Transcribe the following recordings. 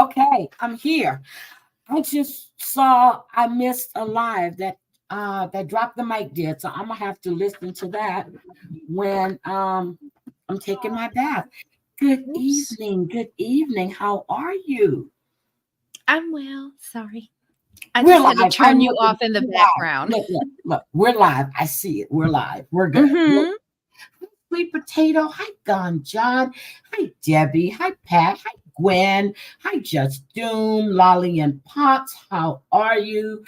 Okay, I'm here. I just saw I missed a live that Drop the Mic did, so I'm gonna have to listen to that when I'm taking my bath. Good Oops. evening, good evening. How are you? I'm well. Sorry. I We're just had to live. I'm turn you looking. off in the We're live. background. Look. We're live. I see it. We're live. We're good. Mm-hmm. Sweet Potato. Hi, Don John. Hi, Debbie. Hi, Pat. Hi, Gwen. Hi, Just Doom. Lolly and Pops. How are you?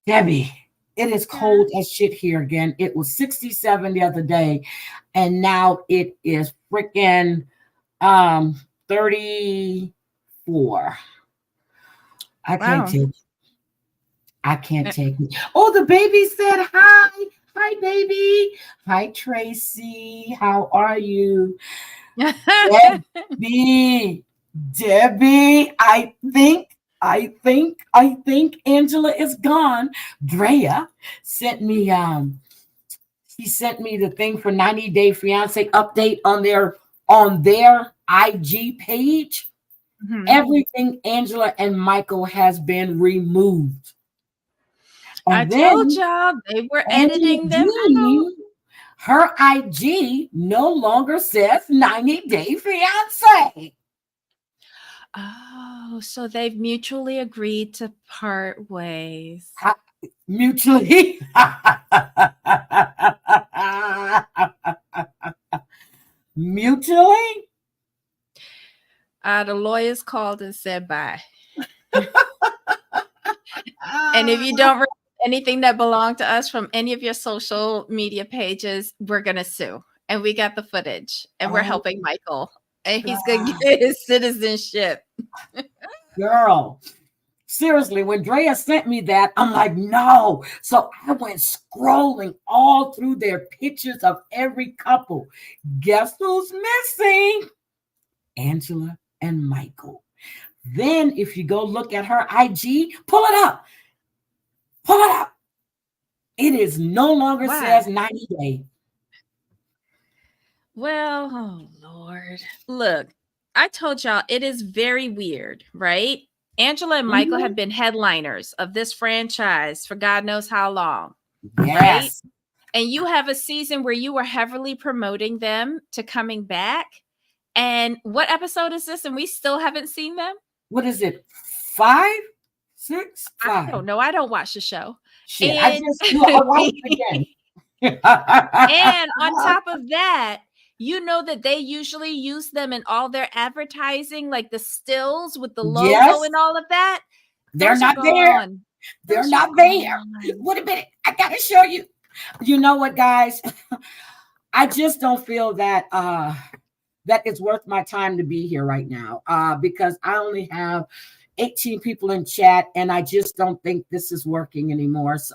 Debbie, it is Yeah. cold as shit here again. It was 67 the other day, and now it is freaking 34. I can't Wow. take it. I can't take it. Oh, the baby said hi. Hi, baby. Hi, Tracy. How are you? Debbie. Debbie, I think Angela is gone. Drea sent me she sent me the thing for 90 Day Fiance update on their IG page. Mhm. Everything Angela and Michael has been removed. I And told then y'all they were Angela editing them out. Dean, her IG no longer says 90 Day Fiance. Oh, so they've mutually agreed to part ways. Mutually. Mutually. The lawyers called and said bye. And if you don't remove anything that belonged to us from any of your social media pages, we're going to sue. And we got the footage and we're Oh, helping Michael. And he's going to God. get his citizenship. Girl. Seriously, when Drea sent me that, I'm like, no. So I went scrolling all through their pictures of every couple. Guess who's missing? Angela and Michael. Then, if you go look at her IG, pull it up. Pull it up. It is no longer Why? says 90 Day. Well, oh Lord. Look, I told y'all it is very weird, right? Angela and Michael have Mhm. been headliners of this franchise for God knows how long, right? Yes. And you have a season where you were heavily promoting them to coming back. And what episode is this? And we still haven't seen them? What is it? 5, 6, I 5. don't know. I don't watch the show. Shit, I And just I watched it again. and on top of that, you know that they usually use them in all their advertising, like the stills with the logo Yes, and all of that. they're Those are not there. gone. They're Those are not there. gone. Wait a minute. I gotta show you. You know what, guys? I just don't feel that it's worth my time to be here right now. Because I only have 18 people in chat, and I just don't think this is working anymore. So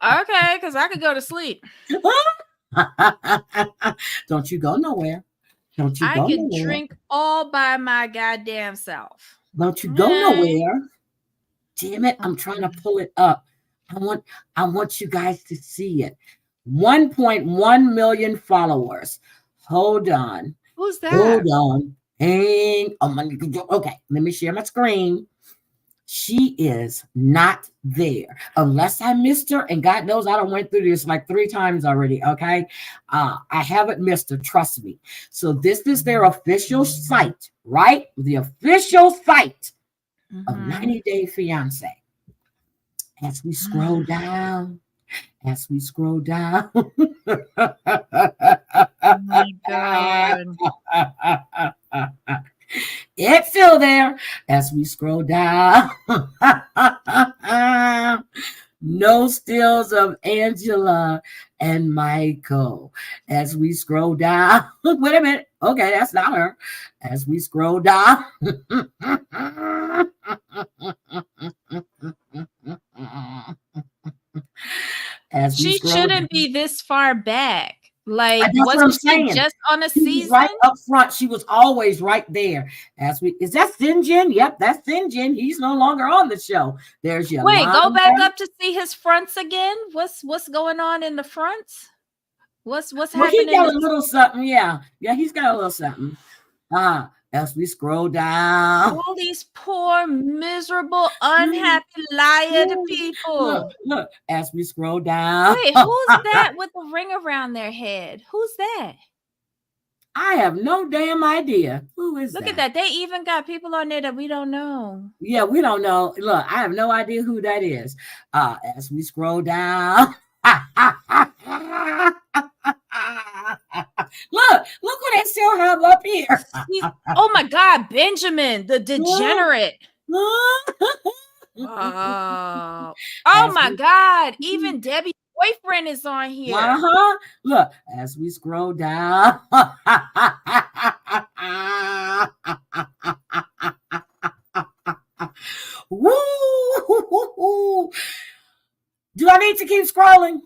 Okay, because I could go to sleep. don't you go nowhere. Don't you I go could nowhere. drink all by my goddamn self. Don't you go Okay. nowhere. Damn it, I'm trying to pull it up. I want you guys to see it. 1.1 million followers. Hold on. Who's Hold that? on. Hang. Okay, let me share my screen. She is not there unless I missed her, and God knows I don't went through this like 3 times already. Okay, I haven't missed her, trust me. So this is their official site, right? The official site of Mm-hmm. 90 Day Fiance. As we scroll down, as we scroll down. Oh my God. It's still there as we scroll down. No stills of Angela and Michael as we scroll down. Wait a minute. Okay, that's not her. As we scroll down. As we She scroll shouldn't down. be this far back. Like, That's what I'm wasn't she saying. just on a She was season? right up front. She was always right there. Is that Sinjin? Yep, that's Sinjin. He's no longer on the show. There's Wait, Yolanda. go back up to see his fronts again. What's going on in the fronts? What's Well, he happening? got a little something. Yeah, he's got a little something. As we scroll down. All these poor, miserable, unhappy, liar people. Look, as we scroll down. Wait, who's that with the ring around their head? Who's that? I have no damn idea. Who is that? Look at that. They even got people on there that we don't know. Yeah, we don't know. Look, I have no idea who that is. As we scroll down. Look what they still have up here. Oh my God, Benjamin, the degenerate. Oh my God, even Debbie's boyfriend is on here. Look, as we scroll down. Woo! Do I need to keep scrolling?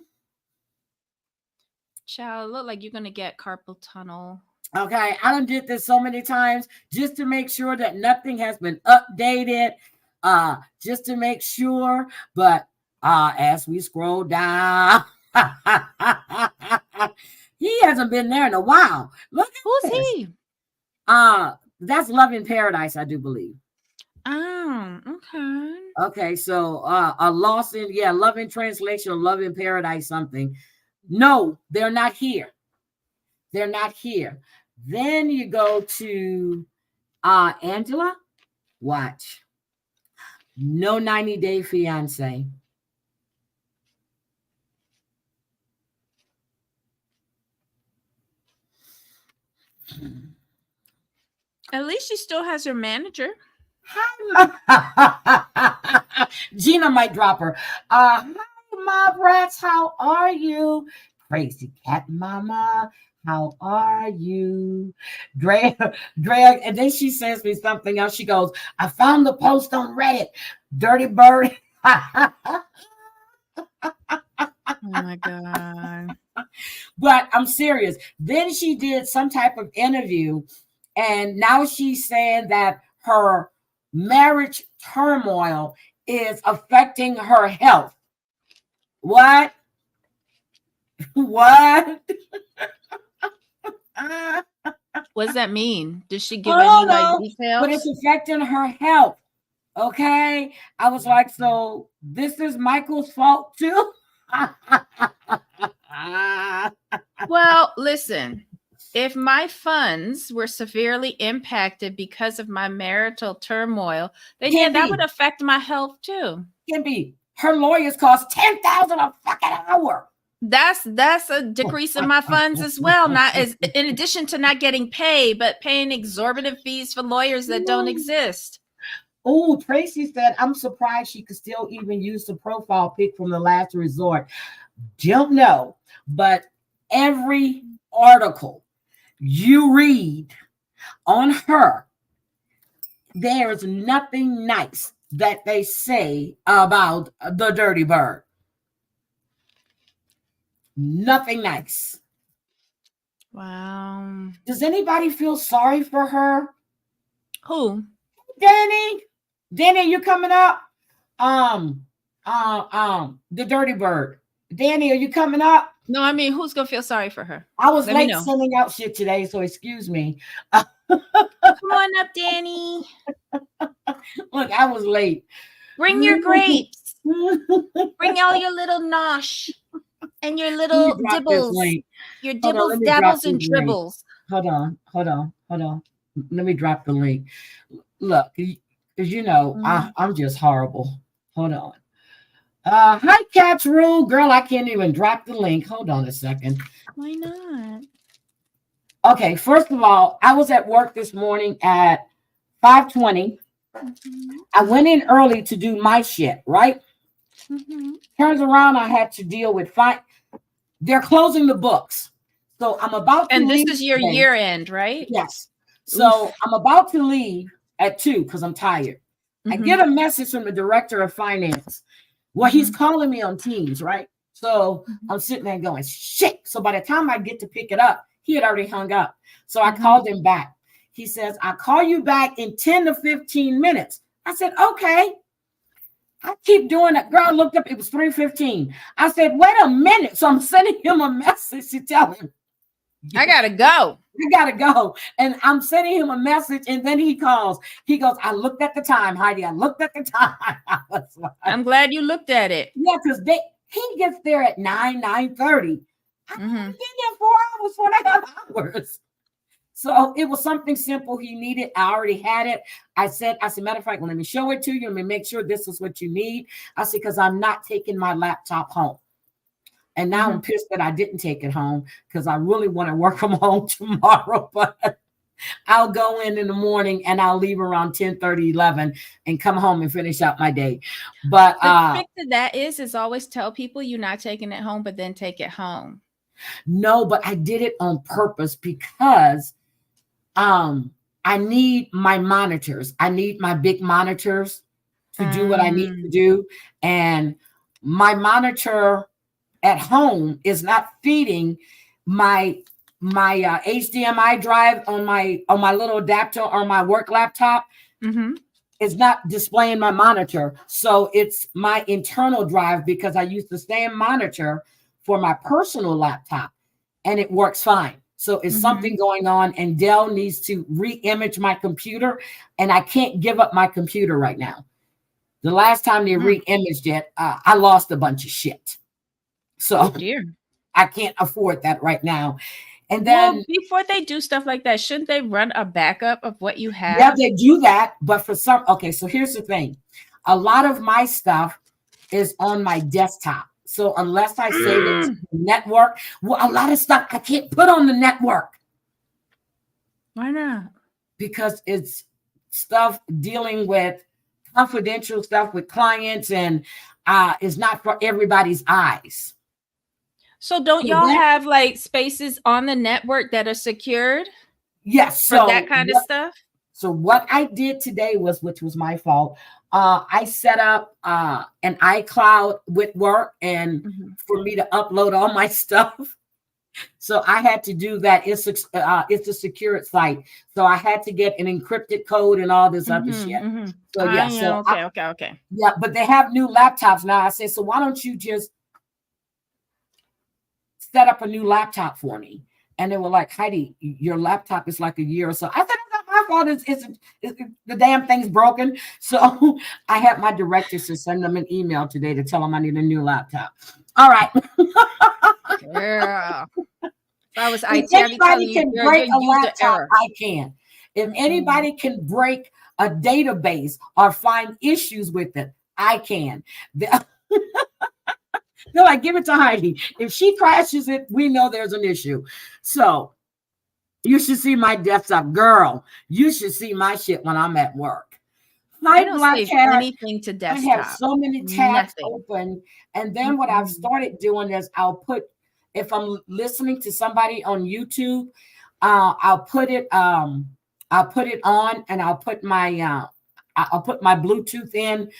Child, look like you're gonna get carpal tunnel. Okay, I done did this so many times just to make sure that nothing has been updated. Just to make sure. But as we scroll down, he hasn't been there in a while. Look at Who's this. he? That's Love in Paradise, I do believe. Oh, okay. Okay, so a lost in Love in Translation or Love in Paradise something. No, they're not here. They're not here. Then you go to Angela. Watch. No 90 Day Fiance. At least she still has her manager. Gina might drop her. Hi, my brats. How are you? Crazy cat mama. How are you? Drea, and then she says me something else. She goes, I found the post on Reddit. Dirty Bird. Oh my God. But I'm serious. Then she did some type of interview, and now she's saying that her marriage turmoil is affecting her health. What? What? What does that mean? Did she give any details? But it's affecting her health. Okay. I was like, so this is Michael's fault too? Well, listen, if my funds were severely impacted because of my marital turmoil, then that would affect my health too. Can be. Her lawyers cost $10,000 a fucking hour. That's a decrease in my funds as well. Not as in addition to not getting paid, but paying exorbitant fees for lawyers that don't exist. Oh, Tracy said, I'm surprised she could still even use the profile pic from The Last Resort. Don't know, but every article you read on her, there's nothing nice that they say about the Dirty Bird. Nothing nice. Wow. Does anybody feel sorry for her? Who? Danny, you coming up? The Dirty Bird. Danny, are you coming up? No, I mean, who's gonna feel sorry for her? I was late sending out shit today, so excuse me. Come on up, Danny. Look, I was late. Bring your grapes. Bring all your little nosh and your little dibbles. Your dibbles, dabbles, and dribbles. Hold on. Let me drop the link. Look, because you know, I'm just horrible. Hold on. Hi, Cat's Rule. Girl, I can't even drop the link. Hold on a second. Why not? Okay, first of all, I was at work this morning at 5:20. I went in early to do my shit, right? Turns around, I had to deal with they're closing the books. So I'm about to leave. And this is your year end, right? Yes. So I'm about to leave at 2 because I'm tired. I get a message from the director of finance. Well, he's calling me on Teams, right? So I'm sitting there going, shit. So by the time I get to pick it up, he had already hung up. So I called him back. He says, I'll call you back in 10 to 15 minutes. I said, okay. I keep doing it. Girl, I looked up. It was 3:15. I said, wait a minute. So I'm sending him a message to tell him, I gotta go. You gotta go. And I'm sending him a message, and then he calls. He goes, I looked at the time, Heidi. I looked at the time. I'm glad you looked at it. Yeah, because he gets there at 9:30. I've been there 4 hours, 4.5 hours. So it was something simple he needed. I already had it. I said, matter of fact, let me show it to you. Let me make sure this is what you need. I said, because I'm not taking my laptop home. And now I'm pissed that I didn't take it home because I really want to work from home tomorrow. But I'll go in the morning and I'll leave around 10:30, 11 and come home and finish out my day. But the trick to that is always tell people you're not taking it home, but then take it home. No, but I did it on purpose because I need my monitors. I need my big monitors to do what I need to do. And my monitor at home is not feeding my HDMI drive on my little adapter on my work laptop. It's not displaying my monitor. So it's my internal drive because I use the same monitor for my personal laptop and it works fine. So it's something going on, and Dell needs to re-image my computer, and I can't give up my computer right now. The last time they re-imaged it, I lost a bunch of shit. So I can't afford that right now. And then before they do stuff like that, shouldn't they run a backup of what you have? Yeah, they do that. But for some, okay, so here's the thing. A lot of my stuff is on my desktop. So unless I save it to the network, well, a lot of stuff I can't put on the network. Why not? Because it's stuff dealing with confidential stuff with clients, and it's not for everybody's eyes. So don't y'all have like spaces on the network that are secured? Yes. For that kind of stuff? So what I did today which was my fault. I set up an iCloud with work and for me to upload all my stuff. So I had to do that. It's a secured site. So I had to get an encrypted code and all this other shit. So yeah. Okay. Yeah, but they have new laptops now. I said, so why don't you just set up a new laptop for me? And they were like, Heidi, your laptop is like a year or so. I said, it's not my fault. It's the damn thing's broken. So I had my directors to send them an email today to tell them I need a new laptop. All right. Girl. If I was IT, if anybody can break a laptop, I can. If anybody can break a database or find issues with it, I can. They're like, give it to Heidi. If she crashes it, we know there's an issue. So you should see my desktop. Girl, you should see my shit when I'm at work. I don't save anything to desktop. I have so many tabs open. And then what I've started doing is I'll put, if I'm listening to somebody on YouTube, I'll put it on and I'll put my Bluetooth in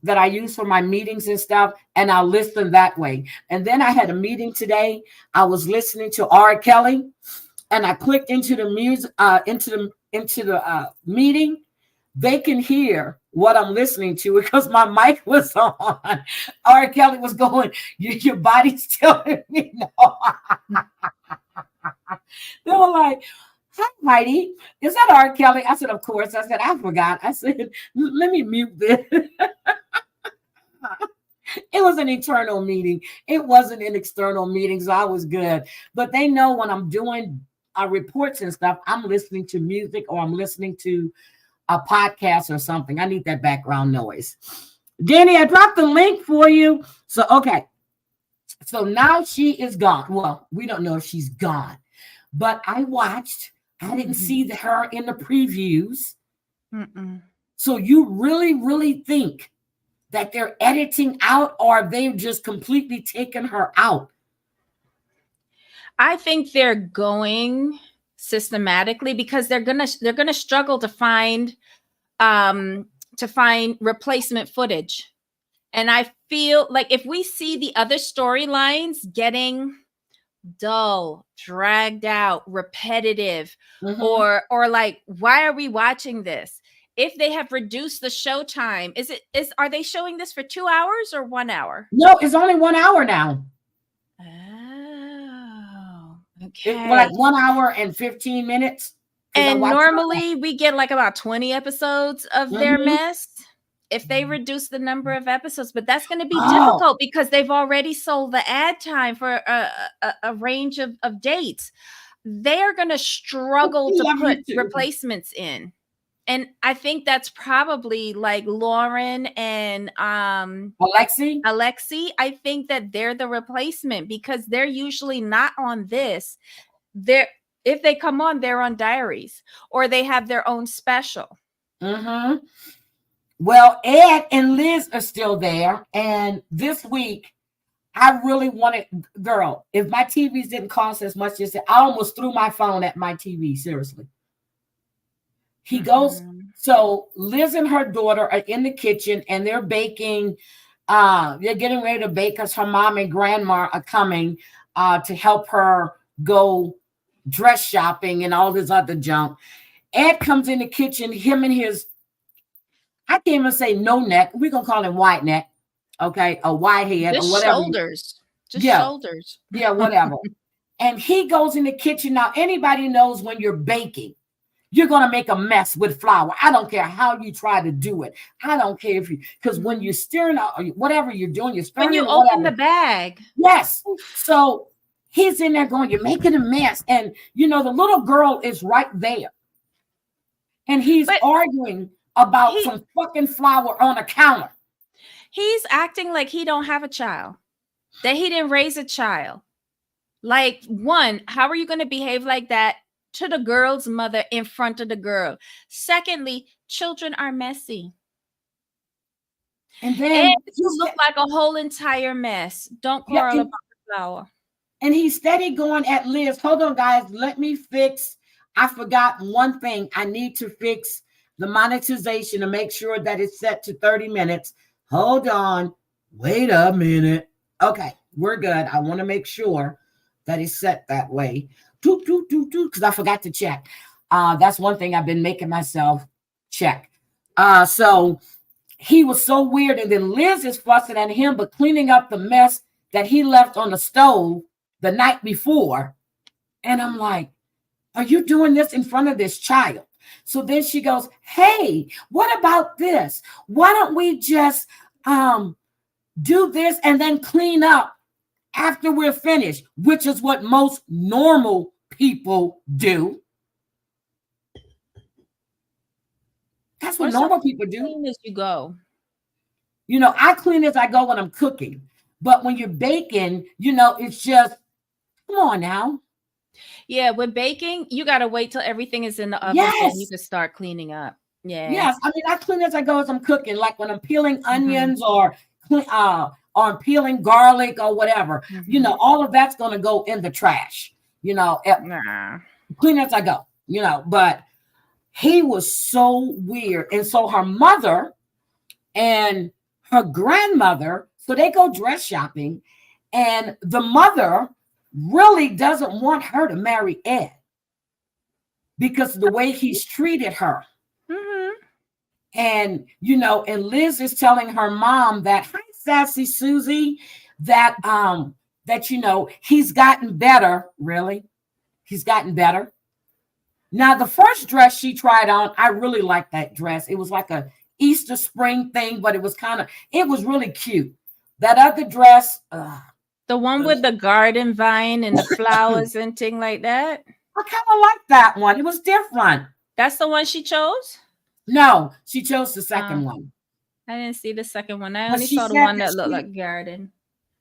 that I use for my meetings and stuff, and I'll listen that way. And then I had a meeting today. I was listening to R. Kelly, and I clicked into the music, into the meeting. They can hear what I'm listening to because my mic was on. R. Kelly was going, your body's telling me no. They were like, hi, Heidi, is that R. Kelly? I said, of course. I said, I forgot. I said, let me mute this. It was an internal meeting. It wasn't an external meeting, so I was good. But they know when I'm doing reports and stuff, I'm listening to music or I'm listening to a podcast or something. I need that background noise. Danny, I dropped the link for you. So, okay. So now she is gone. Well, we don't know if she's gone, but I watched. I didn't see her in the previews. So you really, really think that they're editing out, or they've just completely taken her out? I think they're going systematically because they're gonna struggle to find replacement footage. And I feel like if we see the other storylines getting dull, dragged out, repetitive, or like, why are we watching this? If they have reduced the showtime, are they showing this for 2 hours or 1 hour? No, it's only 1 hour now. Oh, Okay. 1 hour and 15 minutes. And normally we get like about 20 episodes of their mess if they reduce the number of episodes, but that's going to be difficult because they've already sold the ad time for a range of dates. They're going to struggle to put replacements in. And I think that's probably like Lauren and Alexi. I think that they're the replacement because they're usually not on this. If they come on, they're on Diaries or they have their own special. Well, Ed and Liz are still there. And this week, I really wanted, girl, if my TVs didn't cost as much as I almost threw my phone at my TV, seriously. He goes, so Liz and her daughter are in the kitchen and they're baking. They're getting ready to bake because her mom and grandma are coming to help her go dress shopping and all this other junk. Ed comes in the kitchen, him and his, I can't even say no neck. We're going to call him white neck. Okay. A white head or whatever. Shoulders. Just shoulders. Yeah, whatever. And he goes in the kitchen. Now, anybody knows when you're baking, you're going to make a mess with flour. I don't care how you try to do it. I don't care if you, because when you're stirring out, whatever you're doing, you're stirring. When you open the bag. Yes. So he's in there going, you're making a mess. And, the little girl is right there. And he's arguing about some fucking flour on a counter. He's acting like he don't have a child, that he didn't raise a child. Like, one, how are you going to behave like that to the girl's mother in front of the girl? Secondly, children are messy. And then you look like a whole entire mess. Don't quarrel about the flour. And he's steady going at Liz. Hold on, guys. Let me fix. I forgot one thing. I need to fix the monetization to make sure that it's set to 30 minutes. Hold on. Wait a minute. Okay, we're good. I want to make sure that it's set that way. Because I forgot to check. That's one thing I've been making myself check. So he was so weird. And then Liz is fussing at him, but cleaning up the mess that he left on the stove the night before. And I'm like, are you doing this in front of this child? So then she goes, hey, what about this? Why don't we just do this and then clean up after we're finished, which is what most normal people do. That's what normal people do. Clean as you go. I clean as I go when I'm cooking. But when you're baking, it's just, come on now. Yeah, with baking, you got to wait till everything is in the oven and you can start cleaning up. Yeah. Yes, I mean, I clean as I go as I'm cooking, like when I'm peeling onions or I'm peeling garlic or whatever. All of that's going to go in the trash. Clean as I go. But he was so weird. And so her mother and her grandmother, so they go dress shopping, and the mother really doesn't want her to marry Ed because of the way he's treated her. And, and Liz is telling her mom that, hi, sassy Susie, that he's gotten better. Really? He's gotten better. Now, the first dress she tried on, I really liked that dress. It was like a Easter spring thing, but it was really cute. That other dress, the one with the garden vine and the flowers and thing like that. I kind of like that one. It was different. That's the one she chose? No, she chose the second one. I didn't see the second one. I only saw the one that looked like garden.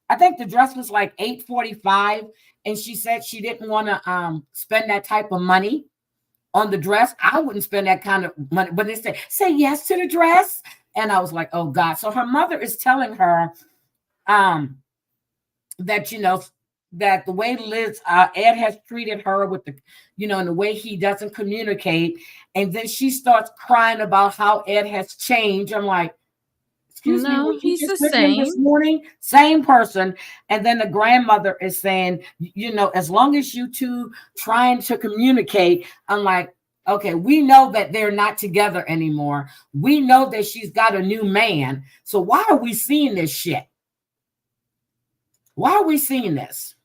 I think the dress was like $8.45, and she said she didn't want to spend that type of money on the dress. I wouldn't spend that kind of money. But they say yes to the dress. And I was like, oh God. So her mother is telling her that, that the way Liz, Ed has treated her with the, and the way he doesn't communicate. And then she starts crying about how Ed has changed. I'm like, excuse me, he's the same. This morning, same person. And then the grandmother is saying, as long as you two trying to communicate, I'm like, okay, we know that they're not together anymore. We know that she's got a new man. So why are we seeing this shit? Why are we seeing this?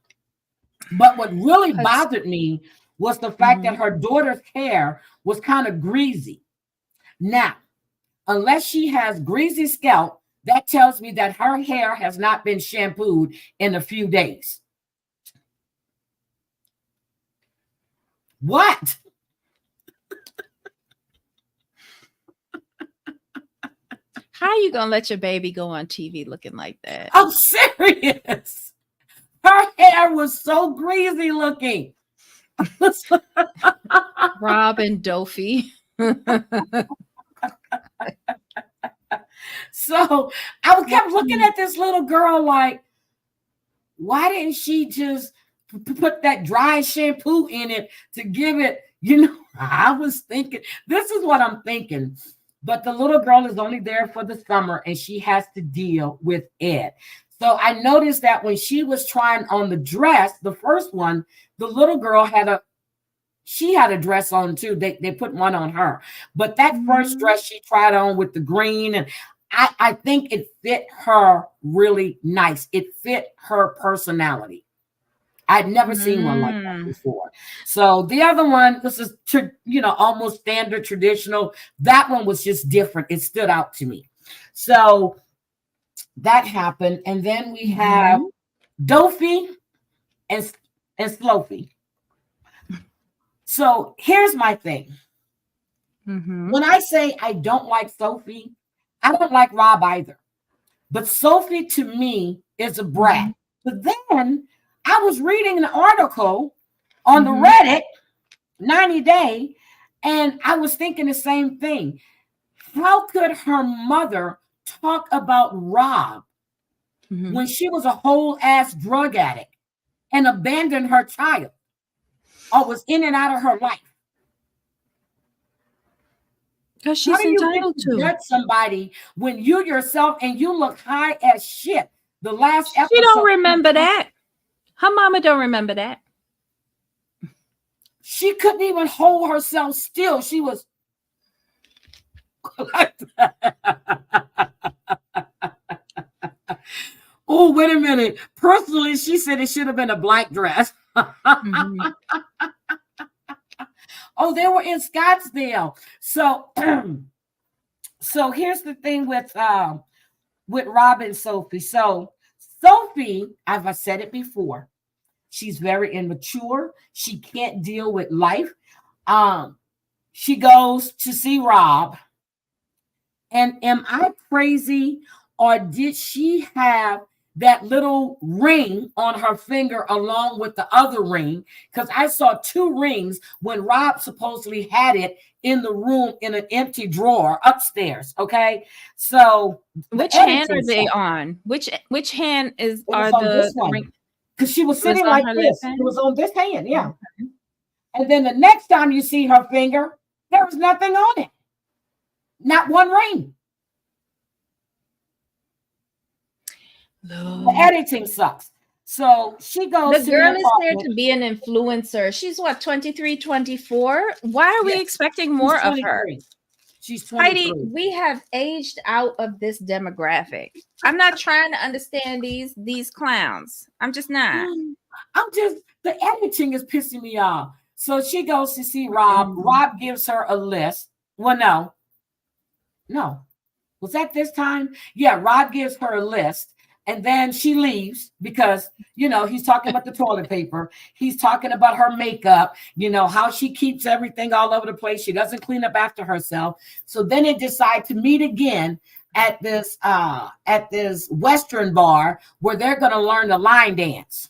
But what really bothered me was the fact that her daughter's hair was kind of greasy. Now, unless she has greasy scalp, that tells me that her hair has not been shampooed in a few days. What? How are you gonna let your baby go on TV looking like that? I'm serious. Her hair was so greasy looking. Rob and Dophie. So I kept looking at this little girl like, why didn't she just put that dry shampoo in it to give it, I was thinking, this is what I'm thinking. But the little girl is only there for the summer and she has to deal with it. So I noticed that when she was trying on the dress, the first one, the little girl had a dress on too. They put one on her. But that first dress she tried on with the green, and I think it fit her really nice. It fit her personality. I'd never seen one like that before. So the other one, this is, almost standard, traditional. That one was just different. It stood out to me. So that happened. And then we have Dophie and Sophie. So here's my thing. When I say I don't like Sophie, I don't like Rob either. But Sophie to me is a brat. But then I was reading an article on the Reddit 90 Day, and I was thinking the same thing. How could her mother talk about Rob when she was a whole ass drug addict and abandoned her child or was in and out of her life? Because she's entitled to judge somebody when you yourself and you look high as shit. The last episode, she don't remember that. Her mama don't remember that. She couldn't even hold herself still. She was oh, wait a minute. Personally, she said it should have been a black dress. Oh, they were in Scottsdale. So so here's the thing with Rob and Sophie. So Sophie, as I said it before, she's very immature. She can't deal with life. She goes to see Rob. And am I crazy, or did she have that little ring on her finger along with the other ring? Because I saw two rings when Rob supposedly had it in the room in an empty drawer upstairs. Okay, so which hand are they on? Which hand are the ring? Because she was sitting like this. It was on this hand, yeah. Okay. And then the next time you see her finger, there was nothing on it. Not one ring. The editing sucks. So she goes. The girl is there to be an influencer. She's what, 23, 24? Why are we expecting more of her? She's 23. Heidi, we have aged out of this demographic. I'm not trying to understand these clowns. I'm just not. The editing is pissing me off. So she goes to see Rob. Rob gives her a list. Well, no. Was that this time? Yeah, Rob gives her a list. And then she leaves because, he's talking about the toilet paper. He's talking about her makeup, how she keeps everything all over the place. She doesn't clean up after herself. So then they decide to meet again at this Western bar where they're going to learn the line dance.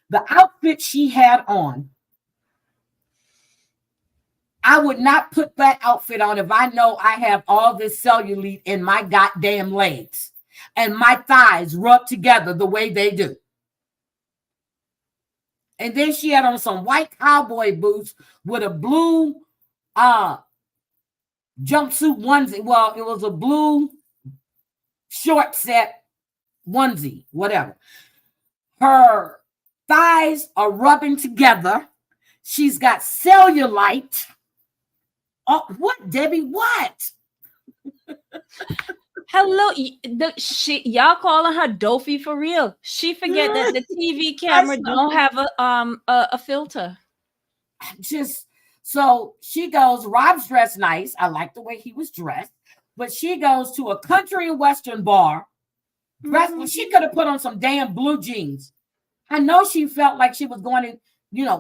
The outfit she had on, I would not put that outfit on if I know I have all this cellulite in my goddamn legs and my thighs rub together the way they do. And then she had on some white cowboy boots with a blue jumpsuit onesie. Well, it was a blue short set onesie, whatever. Her thighs are rubbing together. She's got cellulite. Oh, what, Debbie? What? Hello, y'all calling her Dophie for real. She forget that the TV camera don't have a filter. Just so she goes, Rob's dressed nice. I like the way he was dressed, but she goes to a country and western bar. Dressed, she could have put on some damn blue jeans. I know she felt like she was going to,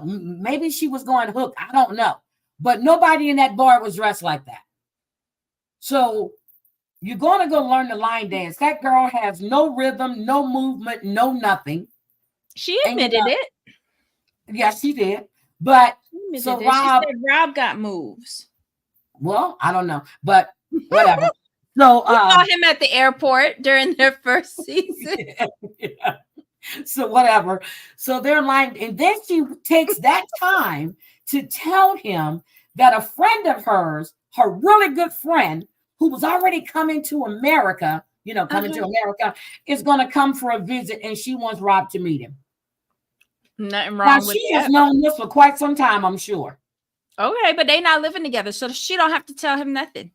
maybe she was going hook. I don't know, but nobody in that bar was dressed like that. So you're going to go learn the line dance. That girl has no rhythm, no movement, no nothing. She admitted it. Yes, she did. But so Rob, she said Rob got moves. Well, I don't know, but whatever. So we saw him at the airport during their first season. Yeah. So whatever. So they're lying, and then she takes that time to tell him that a friend of hers, her really good friend, who was already coming to America, to America, is going to come for a visit, and she wants Rob to meet him. Nothing wrong with that. She has known this for quite some time, I'm sure. Okay, but they not living together, so she don't have to tell him nothing.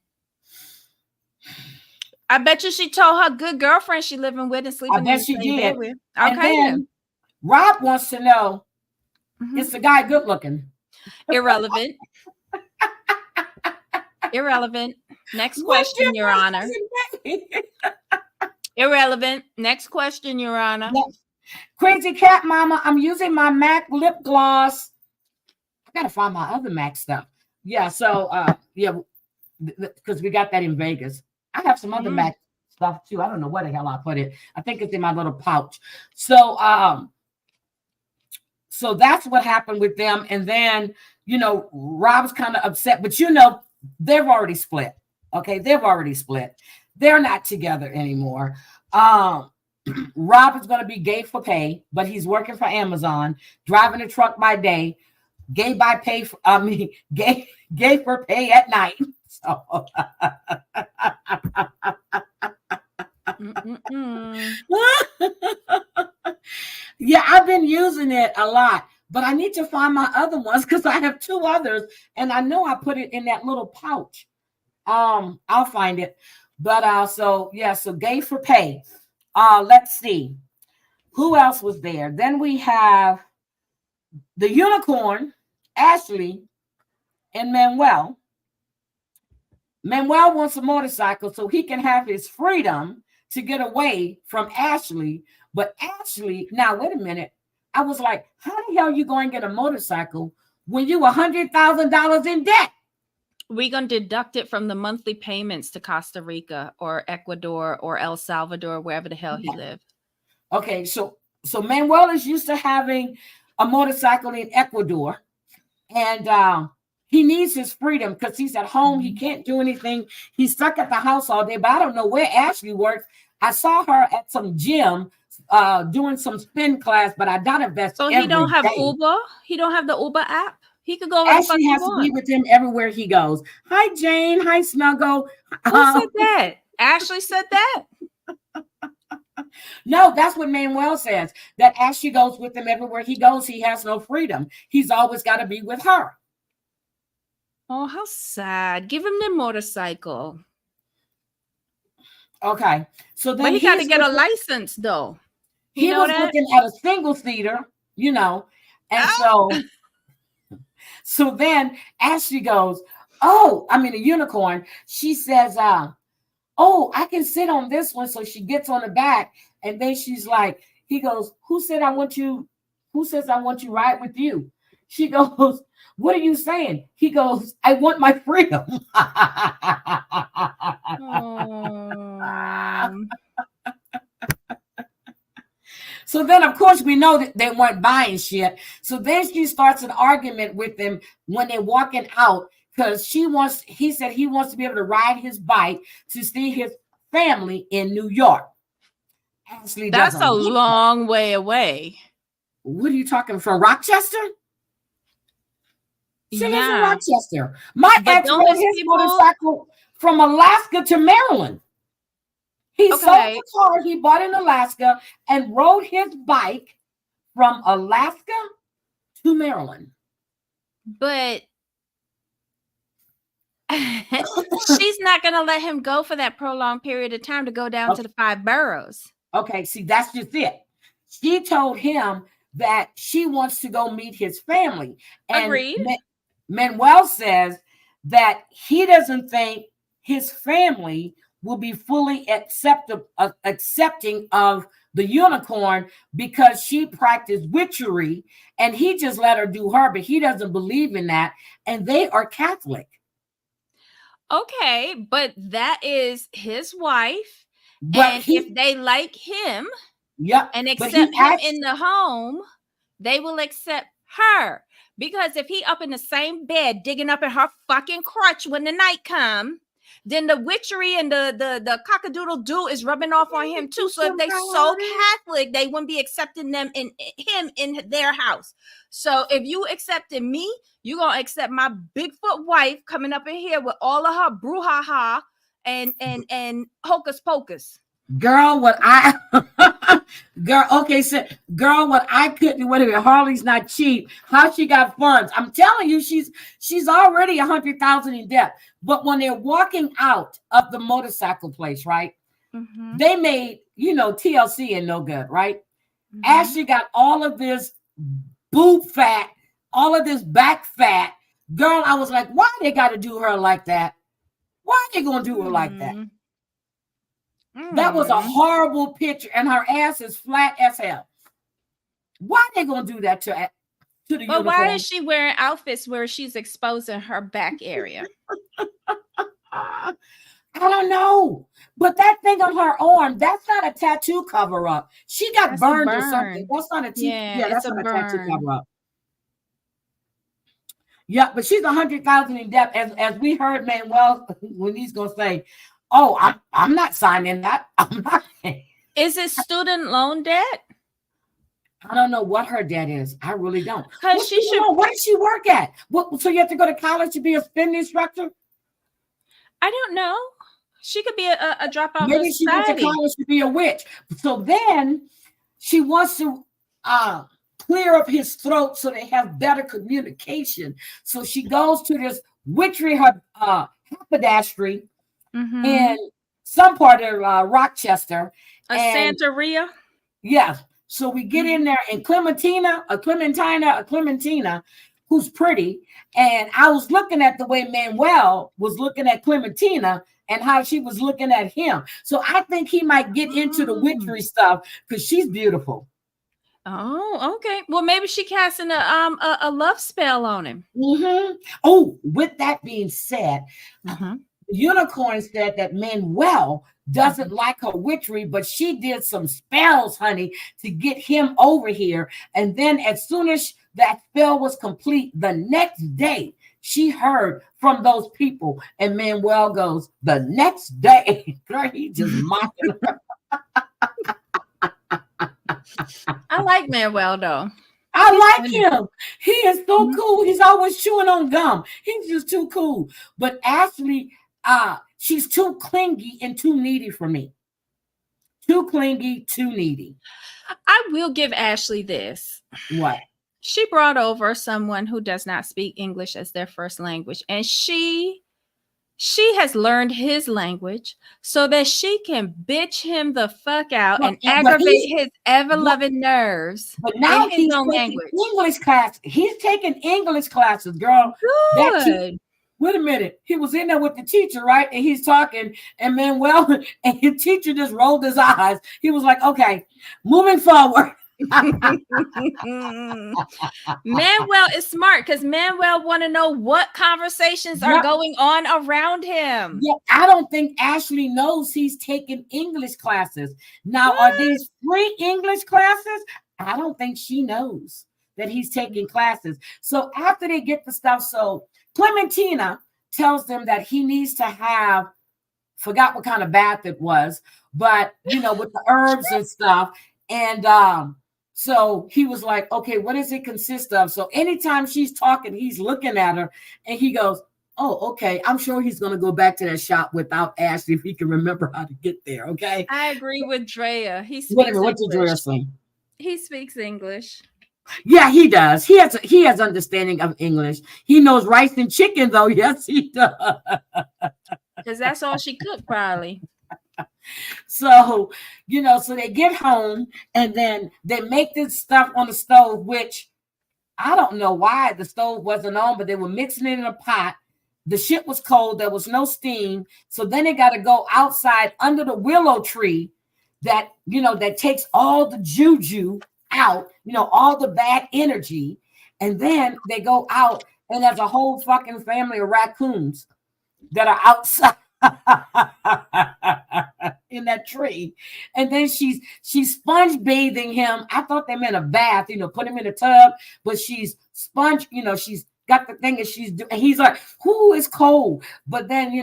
I bet you she told her good girlfriend she living with and sleeping. I bet she did. Okay, and then Rob wants to know, is the guy good looking? Irrelevant. Irrelevant. Next question, Your Honor. Irrelevant. Next question, Your Honor. Yes. Crazy Cat Mama, I'm using my MAC lip gloss. I gotta find my other MAC stuff. Yeah, so because we got that in Vegas. I have some other MAC stuff too. I don't know where the hell I put it. I think it's in my little pouch. So so that's what happened with them. And then Rob's kind of upset, but they've already split. Okay, they've already split. They're not together anymore. Rob is going to be gay for pay, but he's working for Amazon, driving a truck by day, gay by pay. Gay for pay at night. So. Yeah, I've been using it a lot, but I need to find my other ones because I have two others, and I know I put it in that little pouch. I'll find it. But so gay for pay. Let's see who else was there. Then we have the unicorn, Ashley, and Manuel. Manuel wants a motorcycle so he can have his freedom to get away from Ashley. But Ashley, now wait a minute. I was like, how the hell are you going to get a motorcycle when you $100,000 in debt? We're going to deduct it from the monthly payments to Costa Rica or Ecuador or El Salvador, wherever the hell he lived. Okay, so Manuel is used to having a motorcycle in Ecuador, and he needs his freedom because he's at home. He can't do anything. He's stuck at the house all day, but I don't know where Ashley works. I saw her at some gym doing some spin class, but I doubt if that's so he don't have Uber? He don't have the Uber app? He could go. Ashley has to be with him everywhere he goes. Hi, Jane. Hi, Snuggle. Who said that? Ashley said that? No, that's what Manuel says. That Ashley goes with him everywhere he goes. He has no freedom. He's always got to be with her. Oh, how sad. Give him the motorcycle. Okay. So then he got to get a license, though. He was looking at a single seater, and so then Ashley goes, a unicorn. She says, I can sit on this one. So she gets on the back, and then she's like, he goes, who says I want you ride with you? She goes, what are you saying? He goes, I want my freedom. So then, of course, we know that they weren't buying shit. So then she starts an argument with them when they're walking out because he said he wants to be able to ride his bike to see his family in New York. Ashley, that's a long way away. What are you talking from? Rochester? She lives in Rochester. My ex rode his motorcycle from Alaska to Maryland. He sold the car he bought in Alaska and rode his bike from Alaska to Maryland. But She's not going to let him go for that prolonged period of time to go down to the 5 boroughs. Okay, see, that's just it. She told him that she wants to go meet his family. And Agreed. Manuel says that he doesn't think his family will be fully accepting of the unicorn because she practiced witchery and he just let her do her, but he doesn't believe in that. And they are Catholic. Okay, but that is his wife. But and if they like him and accept him in the home, they will accept her. Because if he up in the same bed digging up in her fucking crotch when the night come, then the witchery and the cockadoodle doo is rubbing off on him too. So if they so Catholic, they wouldn't be accepting them in him in their house. So if you accepted me, you gonna accept my Bigfoot wife coming up in here with all of her brouhaha and hocus pocus. Girl, what I couldn't wait a minute. Harley's not cheap. How she got funds? I'm telling you, she's already 100,000 in debt. But when they're walking out of the motorcycle place, right? Mm-hmm. They made, TLC and no good, right? Mm-hmm. Ashley got all of this boob fat, all of this back fat. Girl, I was like, why they got to do her like that? Why are they gonna do her like that? That was a horrible picture, and her ass is flat as hell. Why are they gonna do that to the unicorn? But why is she wearing outfits where she's exposing her back area? I don't know. But that thing on her arm, that's not a tattoo cover up. She got burned or something. That's not a that's not a tattoo cover up. Yeah, but she's 100,000 in debt. As we heard Manuel when he's gonna say, "Oh, I'm not signing that." I'm not. Is it student loan debt? I don't know what her debt is. I really don't. Because she should. What does she work at? So you have to go to college to be a spin instructor? I don't know. She could be a dropout. Maybe she went to college to be a witch. So then she wants to clear up his throat so they have better communication. So she goes to this witchery haberdashery in some part of Rochester. Santeria? Yeah. So we get in there, and Clementina, who's pretty. And I was looking at the way Manuel was looking at Clementina and how she was looking at him. So I think he might get into the witchery stuff because she's beautiful. Oh, okay. Well, maybe she casting a love spell on him. Mm-hmm. Oh, with that being said, the unicorn said that Manuel doesn't like her witchery, but she did some spells, honey, to get him over here. And then as soon as that spell was complete, the next day, she heard from those people. And Manuel goes, the next day, girl, he just mocking her. I like Manuel though. I like him. He is so cool. He's always chewing on gum. He's just too cool. But Ashley, she's too clingy and too needy for me. Too clingy, too needy. I will give Ashley this. What? She brought over someone who does not speak English as their first language, and she has learned his language so that she can bitch him the fuck out and aggravate his ever-loving nerves. But now he's taking English class. He's taking English classes, girl. Good. Wait a minute. He was in there with the teacher, right? And he's talking, and Manuel and his teacher just rolled his eyes. He was like, okay, moving forward. Manuel is smart because Manuel want to know what conversations are going on around him. Yeah, I don't think Ashley knows he's taking English classes. Now, are these free English classes? I don't think she knows that he's taking classes. So after they get the stuff, so Clementina tells them that he needs to have, forgot what kind of bath it was, but with the herbs and stuff. And so he was like, okay, what does it consist of? So anytime she's talking, he's looking at her and he goes, oh, okay. I'm sure he's going to go back to that shop without Ashley if he can remember how to get there. Okay. I agree with Drea. What did Drea say? He speaks English. Yeah, he does. He has understanding of English. He knows rice and chicken, though. Yes, he does. Because that's all she cooked, probably. So, so they get home and then they make this stuff on the stove, which I don't know why the stove wasn't on, but they were mixing it in a pot. The shit was cold. There was no steam. So then they got to go outside under the willow tree that, that takes all the juju out, all the bad energy. And then they go out and there's a whole fucking family of raccoons that are outside in that tree. And then she's sponge bathing him. I thought they meant a bath, put him in a tub, but she's sponge, she's got the thing and she's doing, and he's like, who is cold? But then,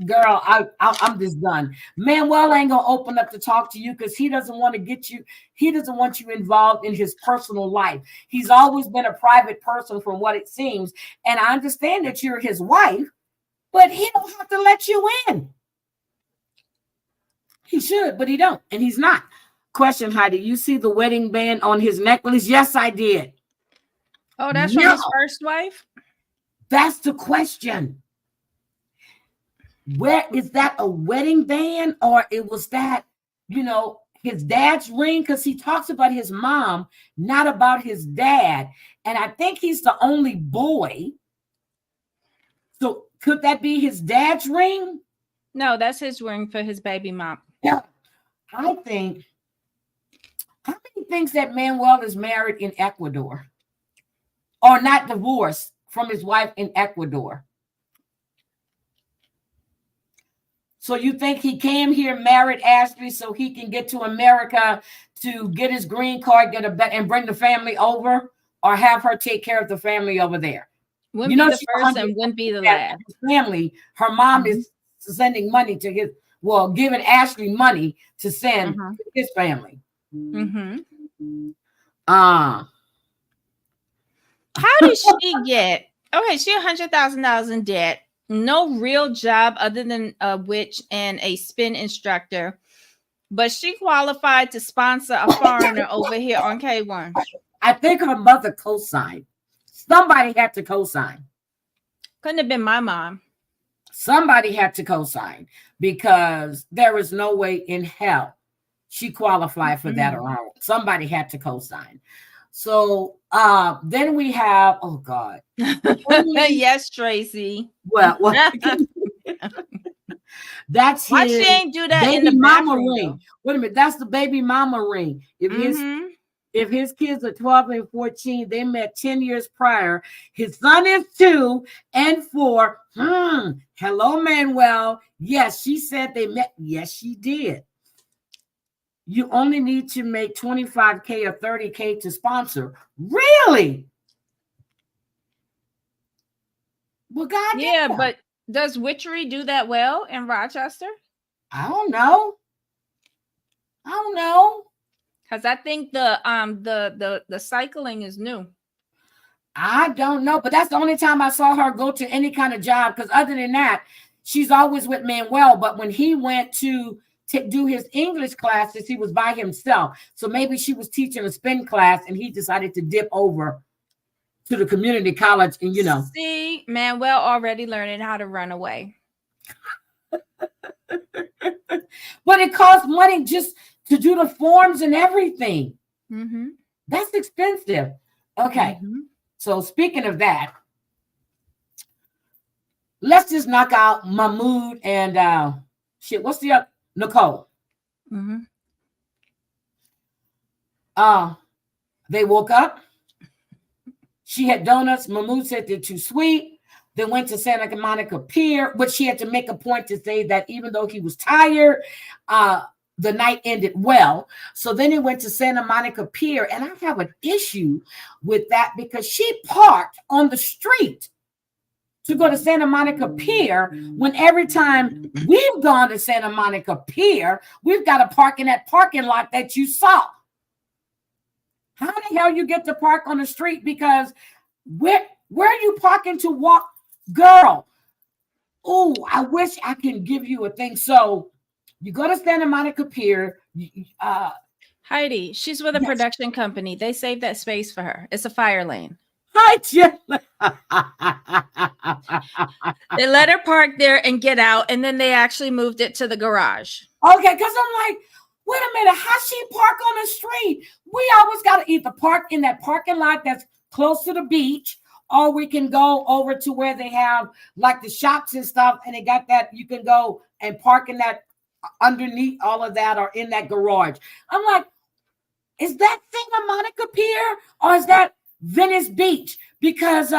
girl, I'm just done. Manuel ain't gonna open up to talk to you because he doesn't want to get you, he doesn't want you involved in his personal life. He's always been a private person from what it seems. And I understand that you're his wife, but he don't have to let you in. He should, but he don't, and he's not. Question, Heidi, you see the wedding band on his necklace? Yes, I did. Oh, that's from his first wife? That's the question. Where is that a wedding band, or it was that, his dad's ring? Because he talks about his mom, not about his dad. And I think he's the only boy. So could that be his dad's ring? No, that's his ring for his baby mom. Yeah. I think, how many thinks that Manuel is married in Ecuador? Or not divorced from his wife in Ecuador? So you think he came here, married Ashley, so he can get to America to get his green card, get a bet, and bring the family over, or have her take care of the family over there? Wouldn't be the first and wouldn't be the last. Family, her mom is sending money to his, giving Ashley money to send to his family. How did she get? Okay, she $100,000 in debt. No real job other than a witch and a spin instructor, but she qualified to sponsor a foreigner over here on K1. I think her mother co-signed. Somebody had to co-sign. Couldn't have been my mom. Somebody had to co-sign because there is no way in hell she qualified for that alone. Somebody had to co-sign. So then we have, oh God. Yes, Tracy. Well, that's why she ain't do that in the mama bathroom, ring. though? Wait a minute, that's the baby mama ring. If his kids are 12 and 14, they met 10 years prior. His son is 2 and 4. Hello, Manuel. Yes, she said they met. Yes, she did. You only need to make $25K or $30K to sponsor. Really? Well, God. Yeah, but does witchery do that well in Rochester? I don't know. Because I think the cycling is new. I don't know, but that's the only time I saw her go to any kind of job. Because other than that, she's always with Manuel. But when he went to do his English classes, he was by himself. So maybe she was teaching a spin class and he decided to dip over to the community college and, See, Manuel already learning how to run away. But it costs money just to do the forms and everything. That's expensive. Okay. So speaking of that, let's just knock out Mamud and what's the other? Nicole. They woke up. She had donuts. Mamud said they're too sweet. They went to Santa Monica Pier, but she had to make a point to say that even though he was tired, the night ended well. So then he went to Santa Monica Pier, and I have an issue with that because she parked on the street to go to Santa Monica Pier when every time we've gone to Santa Monica Pier, we've got to park in that parking lot that you saw. How the hell you get to park on the street? Because where are you parking to walk? Girl, oh, I wish I can give you a thing. So you go to Santa Monica Pier. Heidi, she's with a Yes. production company. They saved that space for her. It's a fire lane. Hi, Jen. They let her park there and get out, and then they actually moved it to the garage. Okay, because I'm like, wait a minute, how she park on the street? We always got to either park in that parking lot that's close to the beach, or we can go over to where they have like the shops and stuff, and they got that you can go and park in that underneath all of that or in that garage. I'm like, is that Santa Monica Pier or is that Venice Beach? Because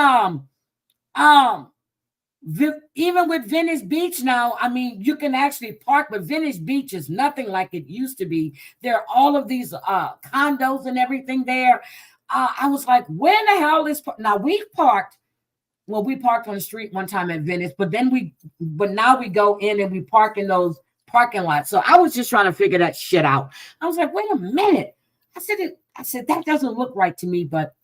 even with Venice Beach now, I mean, you can actually park, but Venice Beach is nothing like it used to be. There are all of these condos and everything there. I was like, where in the hell is now? We parked on the street one time at Venice, but now we go in and we park in those parking lots. So I was just trying to figure that shit out. I was like, wait a minute. I said that doesn't look right to me, but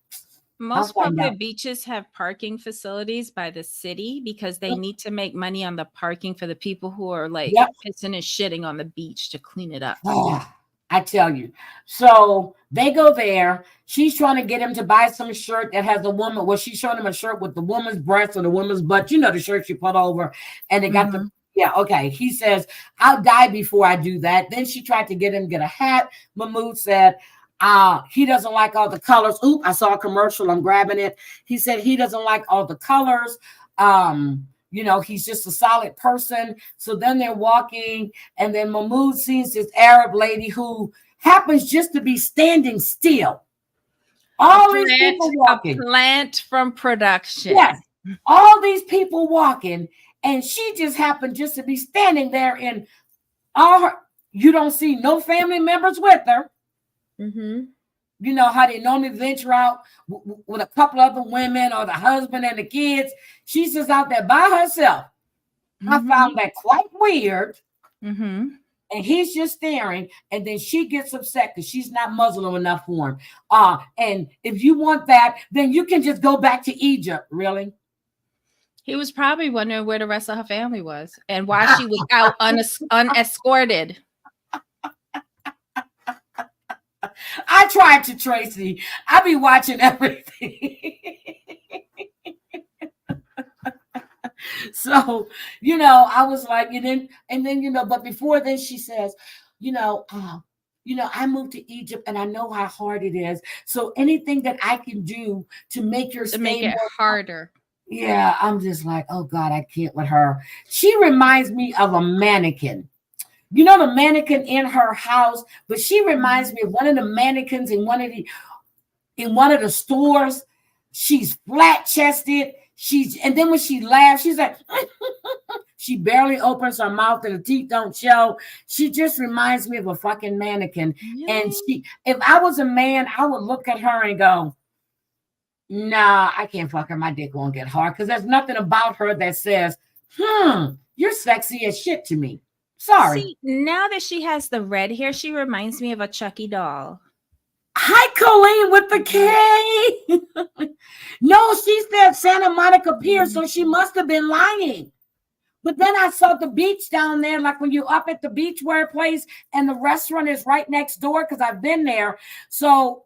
most public beaches have parking facilities by the city because they need to make money on the parking for the people who are like pissing and shitting on the beach to clean it up. Oh, I tell you. So they go there. She's trying to get him to buy some shirt that has a woman. Well, she's showing him a shirt with the woman's breast or the woman's butt. You know, the shirt she put over. And they got the, okay. He says, I'll die before I do that. Then she tried to get him to get a hat. Mamud said, he doesn't like all the colors. Oop, I saw a commercial. I'm grabbing it. He said he doesn't like all the colors. He's just a solid person. So then they're walking, and then Mamud sees this Arab lady who happens just to be standing still. All these people walking. A plant from production. Yes. All these people walking, and she just happened just to be standing there in all her. You don't see no family members with her. Mm-hmm. You know how they normally venture out with a couple other women or the husband and the kids. She's just out there by herself. I found that quite weird. Mm-hmm. And he's just staring. And then she gets upset because she's not Muslim enough for him. And if you want that, then you can just go back to Egypt. Really? He was probably wondering where the rest of her family was and why she was out unescorted. I tried to, Tracy. I be watching everything. So, I was like, and then, but before then she says, I moved to Egypt and I know how hard it is. So anything that I can do to make your stay make it harder. Yeah, I'm just like, oh God, I can't with her. She reminds me of a mannequin. You know, the mannequin in her house, but she reminds me of one of the mannequins in one of the stores. She's flat chested. And then when she laughs, she's like, she barely opens her mouth and the teeth don't show. She just reminds me of a fucking mannequin. Yeah. And if I was a man, I would look at her and go, nah, I can't fuck her. My dick won't get hard because there's nothing about her that says, you're sexy as shit to me. Sorry. See, now that she has the red hair, she reminds me of a Chucky doll. Hi, Colleen with the K. No, she said Santa Monica Pier, so she must have been lying. But then I saw the beach down there, like when you're up at the beachwear place and the restaurant is right next door because I've been there. So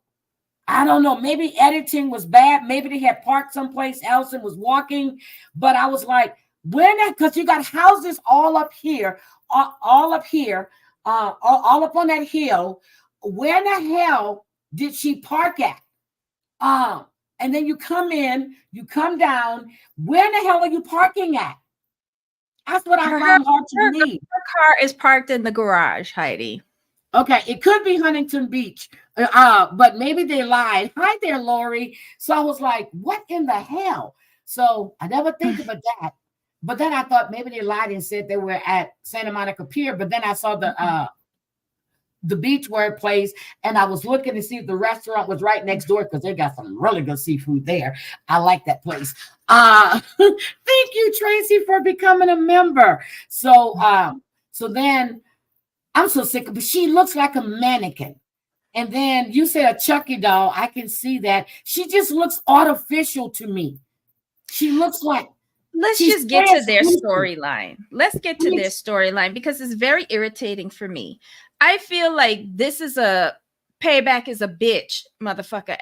I don't know. Maybe editing was bad. Maybe they had parked someplace else and was walking. But I was like, because you got houses all up here. All up on that hill. Where in the hell did she park at? And then you come in, you come down. Where in the hell are you parking at? That's what I found hard to believe. Her car is parked in the garage, Heidi. Okay, it could be Huntington Beach, but maybe they lied. Hi there, Lori. So I was like, what in the hell? So I never think about that. But then I thought maybe they lied and said they were at Santa Monica Pier. But then I saw the beachwear place, and I was looking to see if the restaurant was right next door because they got some really good seafood there. I like that place. Thank you, Tracy, for becoming a member. So then I'm so sick, but she looks like a mannequin. And then you said a Chucky doll. I can see that. She just looks artificial to me. She looks like. Let's just get to their storyline. Let's get to their storyline because it's very irritating for me. I feel like this is a payback is a bitch, motherfucker,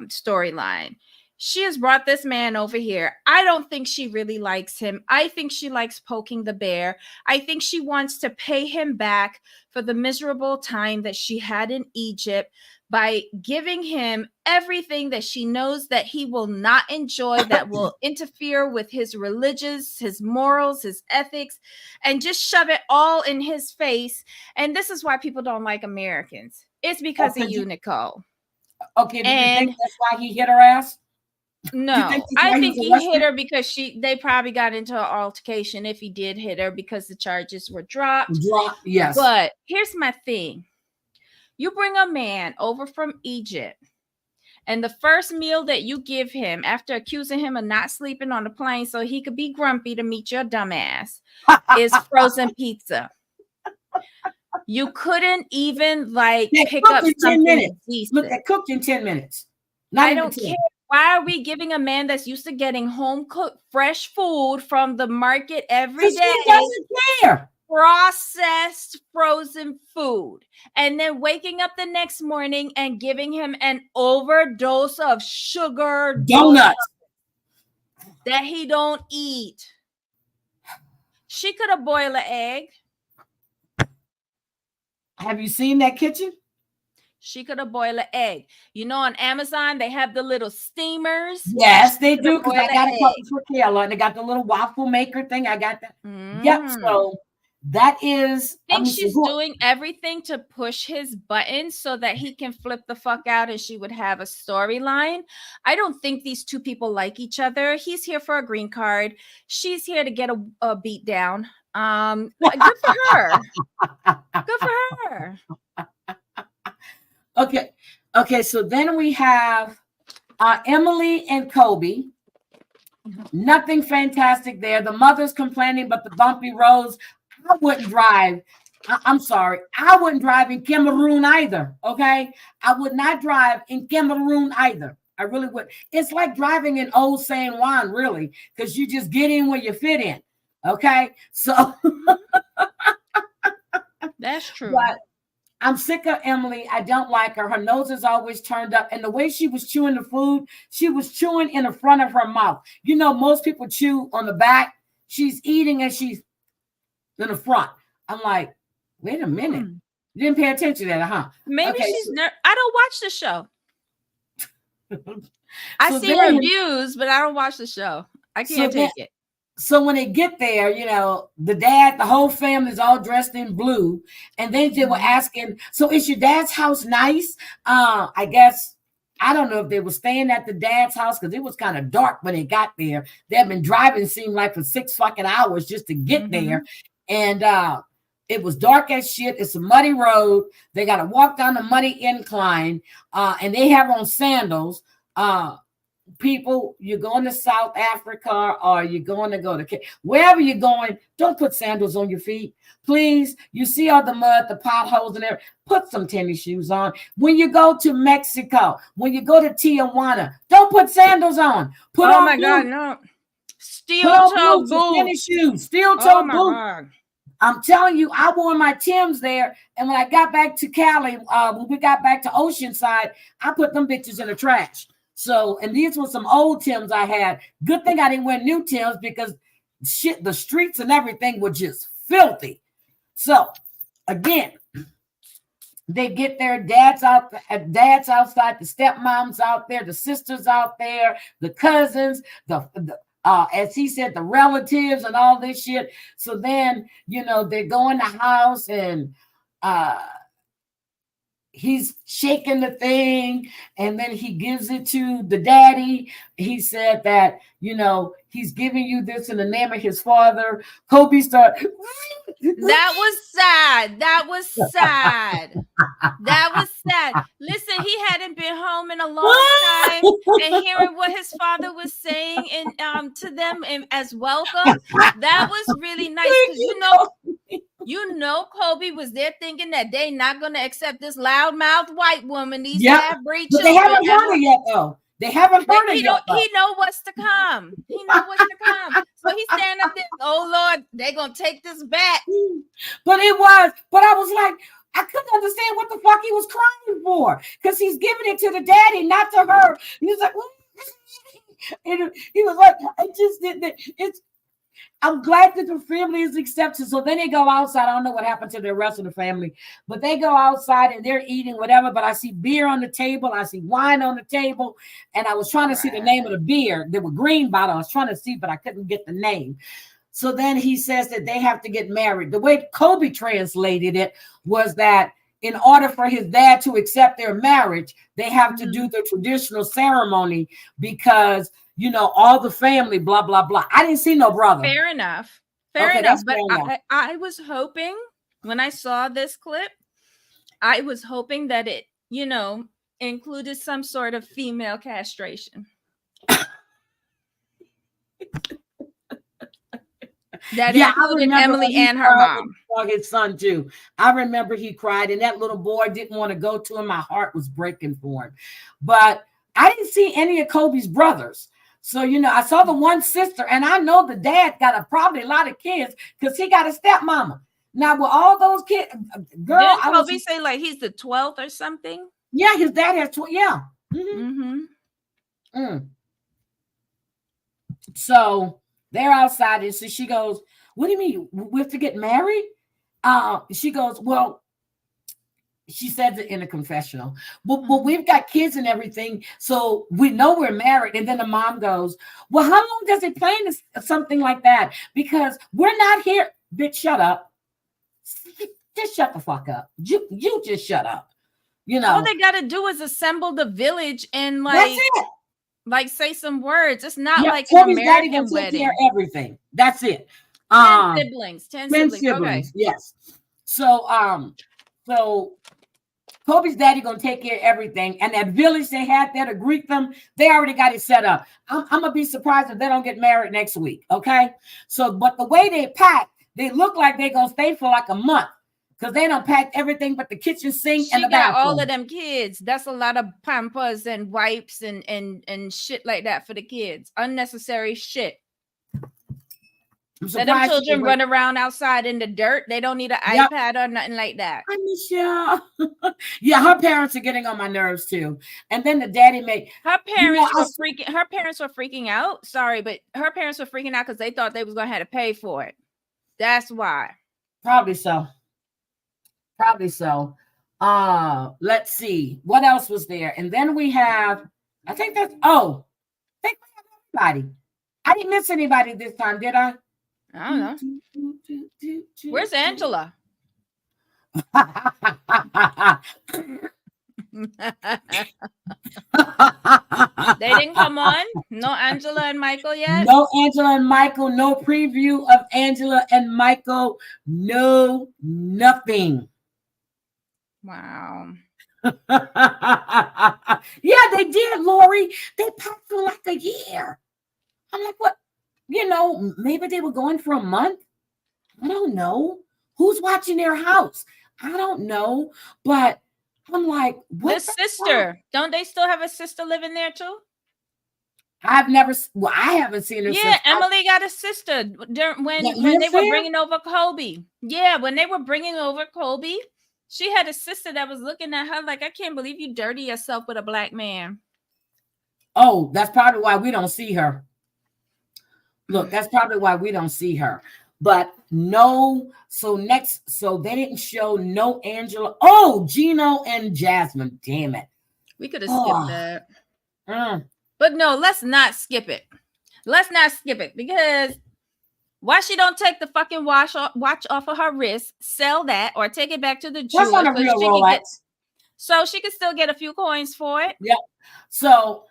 storyline. She has brought this man over here. I don't think she really likes him. I think she likes poking the bear. I think she wants to pay him back for the miserable time that she had in Egypt by giving him everything that she knows that he will not enjoy, that will interfere with his religious, his morals, his ethics, and just shove it all in his face. And this is why people don't like Americans. It's because of you, Nicole. Okay, do you think that's why he hit her ass? No, I think he hit her because they probably got into an altercation if he did hit her because the charges were dropped. Yes. But here's my thing. You bring a man over from Egypt, and the first meal that you give him after accusing him of not sleeping on the plane so he could be grumpy to meet your dumb ass is frozen pizza. You couldn't even pick up something 10 minutes. decent. Look, they cooked in 10 minutes. I don't care. Why are we giving a man that's used to getting home cooked fresh food from the market every day? He doesn't care. Processed frozen food, and then waking up the next morning and giving him an overdose of sugar donuts that he don't eat. She could have boiled an egg. Have you seen that kitchen? She could have boiled an egg. You know, on Amazon, they have the little steamers. Yes, they do, because I got a couple for Kayla, and they got the little waffle maker thing. I got that. Yep, so that is... I think she's doing everything to push his buttons so that he can flip the fuck out and she would have a storyline. I don't think these two people like each other. He's here for a green card. She's here to get a beat down. Good for her. Good for her. Okay, so then we have Emily and Kobe. Nothing fantastic there. The mother's complaining about the bumpy roads. I wouldn't drive. I'm sorry. I wouldn't drive in Cameroon either. Okay. I would not drive in Cameroon either. I really would. It's like driving in Old San Juan, really, because you just get in where you fit in. Okay. So that's true. But I'm sick of Emily. I don't like her. Her nose is always turned up. And the way she was chewing the food, she was chewing in the front of her mouth. You know, most people chew on the back. She's eating and she's in the front. I'm like, wait a minute. You didn't pay attention to that, huh? Maybe she's I don't watch the show. I see reviews, but I don't watch the show. I can't take it. So when they get there, you know, the whole family is all dressed in blue. And then they were asking, so is your dad's house nice? I guess, I don't know if they were staying at the dad's house because it was kind of dark when they got there. They've been driving, seemed like, for 6 fucking hours just to get there. And it was dark as shit. It's a muddy road. They got to walk down the muddy incline. And they have on sandals. People, you're going to South Africa or you're going to go to wherever you're going, don't put sandals on your feet, please. You see all the mud, the potholes and everything. Put some tennis shoes on. When you go to Mexico, when you go to Tijuana, don't put sandals on. Put on my God, no. Steel-toe boots. Tennis shoes. Steel-toe boots. God. I'm telling you, I wore my Timbs there, and when I got back to Cali, when we got back to Oceanside, I put them bitches in the trash. So, and these were some old Timbs I had. Good thing I didn't wear new Timbs because shit, the streets and everything were just filthy. So, again, they get their dad's outside, the stepmoms out there, the sisters out there, the cousins, as he said, the relatives and all this shit. So then, you know, they go in the house and he's shaking the thing, and then he gives it to the daddy. He said that, you know, he's giving you this in the name of his father. Kobe started. That was sad. That was sad. That was sad. Listen, he hadn't been home in a long time, and hearing what his father was saying and to them as welcome, that was really nice. You know, Kobe was there thinking that they not going to accept this loudmouth white woman. These half-breed children. They haven't heard it yet, though. They haven't heard it yet. He know what's to come. He know what's to come. So he's standing up there. Oh Lord, they're gonna take this back. But I was like, I couldn't understand what the fuck he was crying for, because he's giving it to the daddy, not to her. He was like, and he was like, I just didn't. It's. I'm glad that the family is accepted. So then they go outside. I don't know what happened to the rest of the family, but they go outside and they're eating whatever. But I see beer on the table. I see wine on the table. And I was trying to see the name of the beer. There were green bottles. I was trying to see, but I couldn't get the name. So then he says that they have to get married. The way Kobe translated it was that in order for his dad to accept their marriage, they have to do the traditional ceremony because, you know, all the family, blah, blah, blah. I didn't see no brother. Fair enough. Fair enough. But I was hoping when I saw this clip, I was hoping that it, you know, included some sort of female castration. That included Emily and her mom. His son too. I remember he cried, and that little boy didn't want to go to him. My heart was breaking for him. But I didn't see any of Kobe's brothers. So, you know, I saw the one sister, and I know the dad got probably a lot of kids because he got a stepmama. Now, with all those kids, girl, didn't Kobe say like he's the 12th or something? Yeah, his dad has 12. Yeah. So they're outside, and so she goes, "What do you mean we have to get married?" She goes, "Well," she said it in a confessional. Well, we've got kids and everything, so we know we're married. And then the mom goes, "Well, how long does it plan something like that? Because we're not here." Bitch, shut up. Just shut the fuck up. You just shut up. You know, all they got to do is assemble the village and like say some words. It's not like an American wedding. Take care of everything. That's it. 10 siblings. 10 siblings. Okay. Yes. So Kobe's daddy gonna take care of everything, and that village they had there to greet them, they already got it set up. I'm gonna be surprised if they don't get married next week. Okay. So, but the way they pack, they look like they're gonna stay for like a month. Because they don't pack everything but the kitchen sink and the bathroom. All of them kids. That's a lot of Pampers and wipes and shit like that for the kids. Unnecessary shit. Let them children run around outside in the dirt. They don't need an iPad or nothing like that. I miss y'all. Yeah, her parents are getting on my nerves too. And then the daddy her parents were freaking out. Sorry, but her parents were freaking out because they thought they was gonna have to pay for it. That's why. Probably so. Let's see what else was there. And then we have, I think we have everybody. I didn't miss anybody this time, did I? I don't know. Where's Angela? They didn't come on? No Angela and Michael yet? No Angela and Michael, no preview of Angela and Michael, no nothing. Wow. Yeah, they did, Lori. They packed for like a year. I'm like, what? You know, maybe they were going for a month. I don't know. Who's watching their house? I don't know. But I'm like, what? The sister. Don't they still have a sister living there too? I haven't seen her. Yeah, Emily got a sister when they were bringing over Kobe. Yeah, when they were bringing over Kobe, she had a sister that was looking at her like, I can't believe you dirty yourself with a black man. Oh, that's probably why we don't see her. Look, that's probably why we don't see her. But no, so they didn't show no Angela. Oh, Gino and Jasmine. Damn it. We could have skipped that. But no, let's not skip it. Let's not skip it because why she don't take the fucking watch off of her wrist, sell that, or take it back to the jeweler. That's not a real Rolex. So she could still get a few coins for it. Yep. So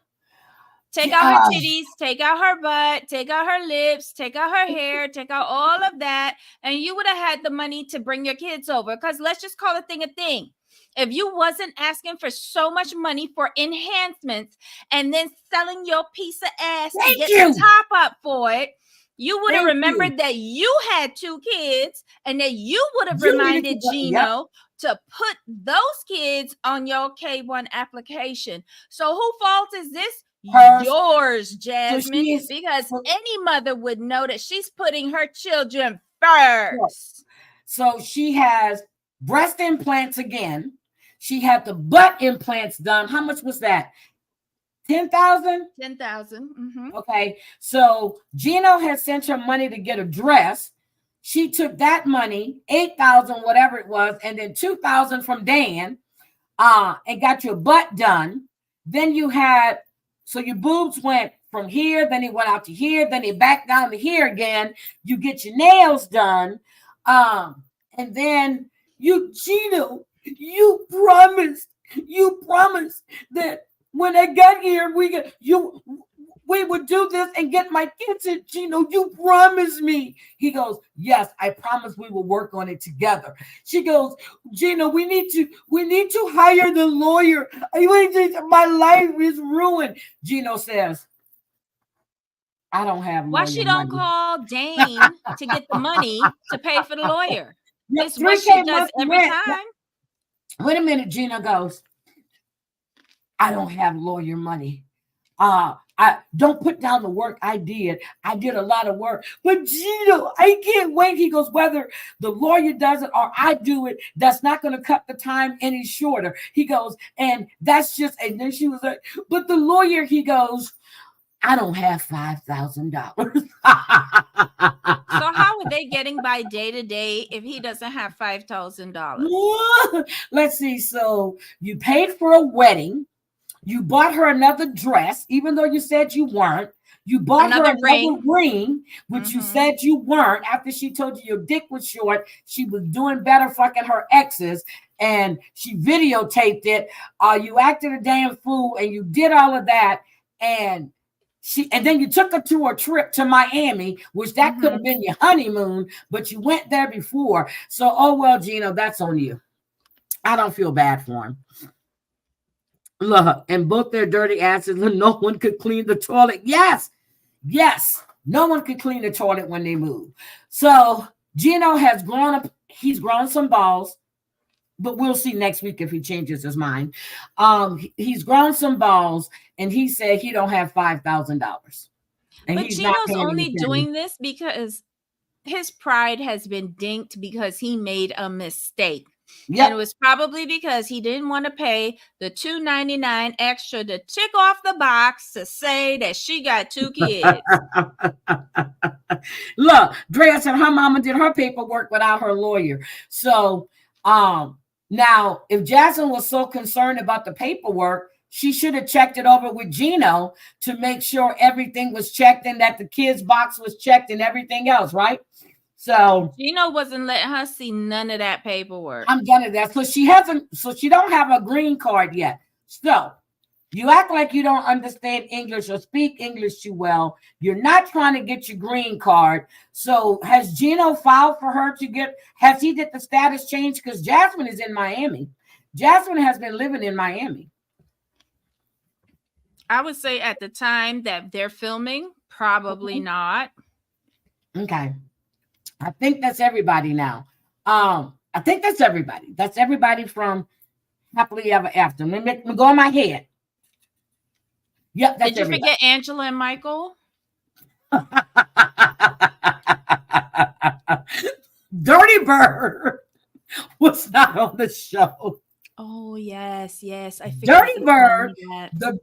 take out her titties, take out her butt, take out her lips, take out her hair, take out all of that, and you would have had the money to bring your kids over. Because let's just call a thing. If you wasn't asking for so much money for enhancements and then selling your piece of ass to get the top up for it, you would have remembered that you had 2 kids and that you would have reminded Gino to put those kids on your K1 application. So whose fault is this? Yours, Jasmine, because any mother would know that she's putting her children first. So she has breast implants again. She had the butt implants done. How much was that? 10,000? 10,000. Mm-hmm. Okay. So Gino had sent her money to get a dress. She took that money, 8,000, whatever it was, and then 2,000 from Dan, and got your butt done. Then you had, so your boobs went from here, then it went out to here, then it back down to here again. You get your nails done. And then Gino, you promised that when I got here, we would do this and get my kids in. Gino, you promised me. He goes, yes, I promise we will work on it together. She goes, Gino, we need to hire the lawyer. My life is ruined. Gino says, I don't have lawyer Why she don't money. call Dane to get the money to pay for the lawyer? It's what she 3K does every rent. time. Wait a minute, Gino goes, I don't have lawyer money. I don't put down the work I did. I did a lot of work. But Gino, I can't wait. He goes, whether the lawyer does it or I do it, that's not going to cut the time any shorter. He goes, and that's just, and then she was like, but the lawyer, he goes, I don't have $5,000. So how are they getting by day to day if he doesn't have $5,000? Let's see. So you paid for a wedding. You bought her another dress, even though you said you weren't. You bought her another ring, which you said you weren't. After she told you your dick was short, she was doing better fucking her exes, and she videotaped it. You acted a damn fool, and you did all of that, and then you took her to a trip to Miami, which that could have been your honeymoon, but you went there before. So, oh well, Gino, that's on you. I don't feel bad for him. Look, and both their dirty asses, no one could clean the toilet. Yes, no one could clean the toilet when they move. So Gino has grown up. He's grown some balls, but we'll see next week if he changes his mind. He's grown some balls, and he said he don't have $5,000. But Gino's only doing this because his pride has been dinked because he made a mistake. Yep. And it was probably because he didn't want to pay the $2.99 extra to tick off the box to say that she got 2 kids. Look, Drea said her mama did her paperwork without her lawyer. So now if Jasmine was so concerned about the paperwork, she should have checked it over with Gino to make sure everything was checked and that the kids' box was checked and everything else, right? So Gino wasn't letting her see none of that paperwork. I'm done with that. So she don't have a green card yet. So you act like you don't understand English or speak English too well. You're not trying to get your green card. So has Gino filed for her has he did the status change? Because Jasmine is in Miami. Jasmine has been living in Miami. I would say at the time that they're filming, probably not. Okay. I think that's everybody now. I think that's everybody. That's everybody from Happily Ever After. Let me go in my head. Yep, that's Did you forget Angela and Michael? Dirty Bird was not on the show. Oh, yes. I Dirty Bird, the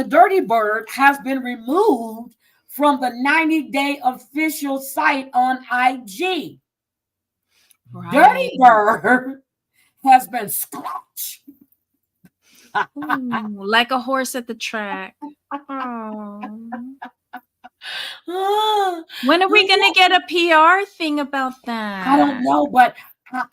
Dirty Bird has been removed from the 90-day official site on IG. Right. Dirty Bird has been scratched. Like a horse at the track. When are we going to get a PR thing about that? I don't know, but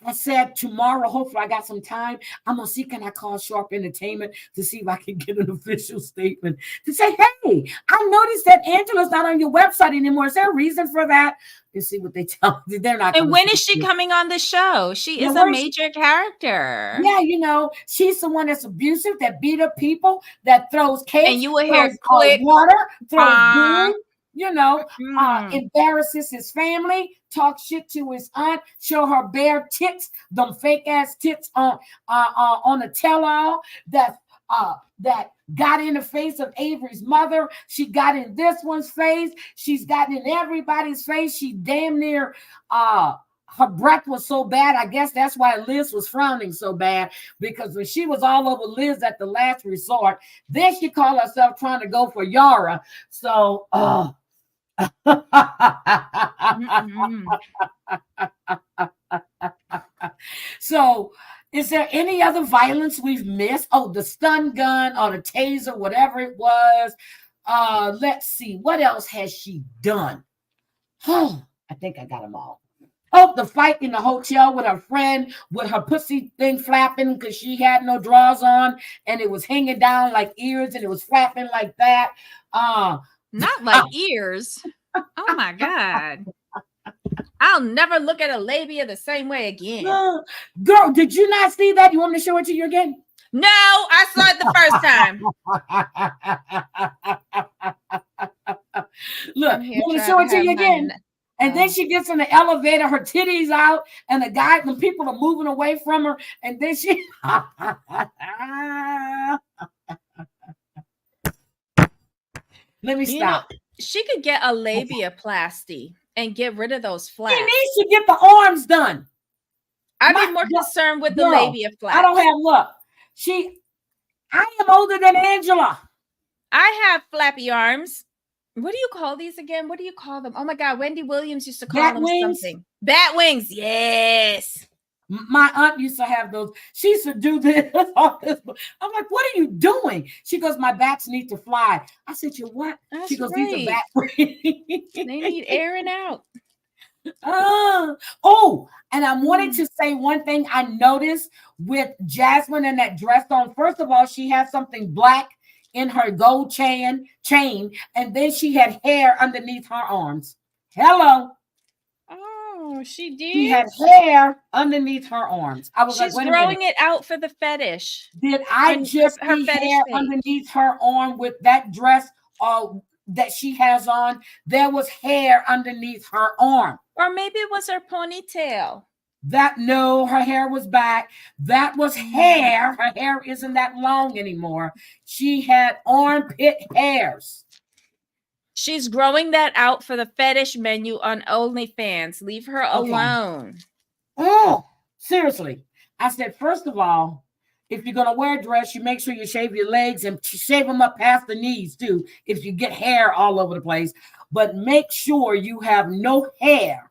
I said tomorrow, hopefully I got some time. I'm going to see, can I call Sharp Entertainment to see if I can get an official statement to say, hey, I noticed that Angela's not on your website anymore. Is there a reason for that? And see what they tell me. They're not. And when is she coming on the show? She is a major character. Yeah, she's the one that's abusive, that beat up people, that throws cake, and you will hear click, water, throws beer, embarrasses his family, talk shit to his aunt, show her bare tits, them fake ass tits on a tell-all that got in the face of Avery's mother. She got in this one's face. She's gotten in everybody's face. She damn near her breath was so bad. I guess that's why Liz was frowning so bad, because when she was all over Liz at the last resort, then she called herself trying to go for Yara. So, so is there any other violence we've missed? Oh, the stun gun or the taser, whatever it was. Let's see. What else has she done? Oh, I think I got them all. Oh, the fight in the hotel with her friend with her pussy thing flapping because she had no drawers on and it was hanging down like ears and it was flapping like that. Not like ears. Oh my God. I'll never look at a labia the same way again. Girl, did you not see that? You want me to show it to you again? No, I saw it the first time. Look, you want me to show it to you again? And then she gets in the elevator, her titties out, and the people are moving away from her, and then she let me stop. She could get a labiaplasty and get rid of those flaps. She needs to get the arms done. I'd be more concerned with the labia flaps. I don't have look. I am older than Angela. I have flappy arms. What do you call these again? What do you call them? Oh my God, Wendy Williams used to call them something. Bat wings, yes. My aunt used to have those. She used to do this. I'm like, what are you doing? She goes, my bats need to fly. I said, you what? That's she goes, right. these are bat wings. They need airing out. And I wanted to say one thing I noticed with Jasmine and that dress on. First of all, she had something black in her gold chain, and then she had hair underneath her arms. Hello. Oh, she did. She had hair underneath her arms. I was She's like, growing it out for the fetish. Did I just see hair underneath her arm with that dress that she has on? There was hair underneath her arm. Or maybe it was her ponytail. No, her hair was back. That was hair. Her hair isn't that long anymore. She had armpit hairs. She's growing that out for the fetish menu on OnlyFans. Leave her alone. Oh, seriously. I said, first of all, if you're going to wear a dress, you make sure you shave your legs and shave them up past the knees too, if you get hair all over the place. But make sure you have no hair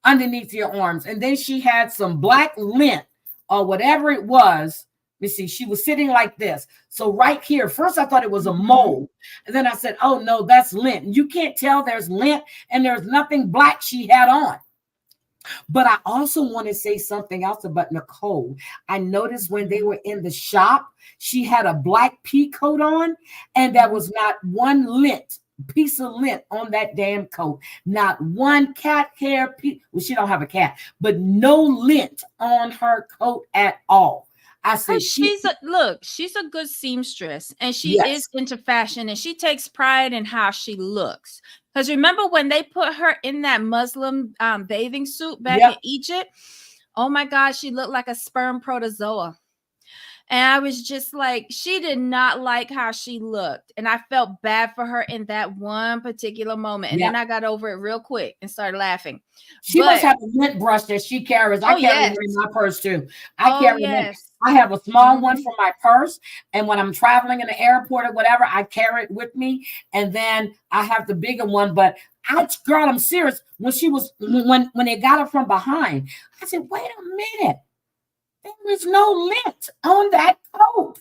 underneath your arms. And then she had some black lint or whatever it was. Let me see. She was sitting like this. So right here, first I thought it was a mole. And then I said, oh no, that's lint. And you can't tell there's lint and there's nothing black she had on. But I also want to say something else about Nicole. I noticed when they were in the shop, she had a black pea coat on and there was not one piece of lint on that damn coat, not one cat hair piece. Well, she don't have a cat, but no lint on her coat at all. I said she's a good seamstress and she is into fashion and she takes pride in how she looks. Because remember when they put her in that Muslim bathing suit back in Egypt? Oh my God, she looked like a sperm protozoa. And I was just like, she did not like how she looked. And I felt bad for her in that one particular moment. And then I got over it real quick and started laughing. She must have a lint brush that she carries. I carry her in my purse too. I have a small one for my purse. And when I'm traveling in the airport or whatever, I carry it with me. And then I have the bigger one. But girl, I'm serious. When they got her from behind, I said, wait a minute. There is no lint on that coat.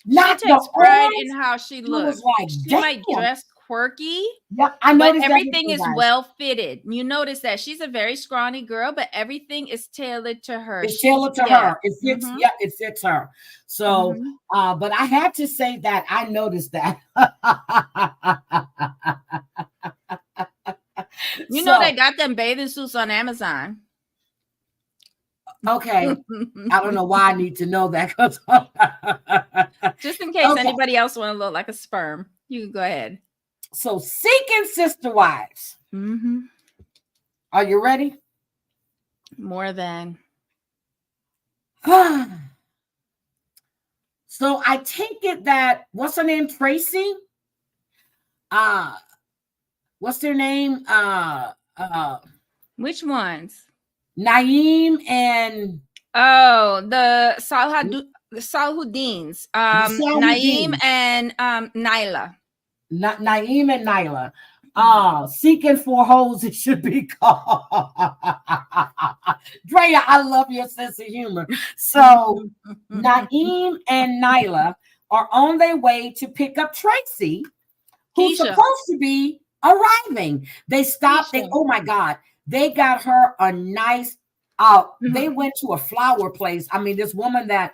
She takes pride in how she looks. She might dress quirky. Yeah, I know. But everything is well fitted. You notice that she's a very scrawny girl, but everything is tailored to her. It's tailored to her. It fits. Yeah, it fits her. So, but I had to say that I noticed that. You know they got them bathing suits on Amazon. Okay, I don't know why I need to know that. Just in case anybody else want to look like a sperm, you can go ahead. So, Seeking Sister Wives. Are you ready? More than. So I take it that what's her name? Tracy. What's their name? Which ones? Naeem and the Salahudins, Naeem Salahuddin. and Nyla. Naeem and Nyla. Seeking for hoes, it should be called. Drea, I love your sense of humor. So Naeem and Nyla are on their way to pick up Tracy, who's Keisha. supposed to be arriving. They stopped. Keisha. Oh my God, they got her a nice They went to a flower place. I mean, this woman that,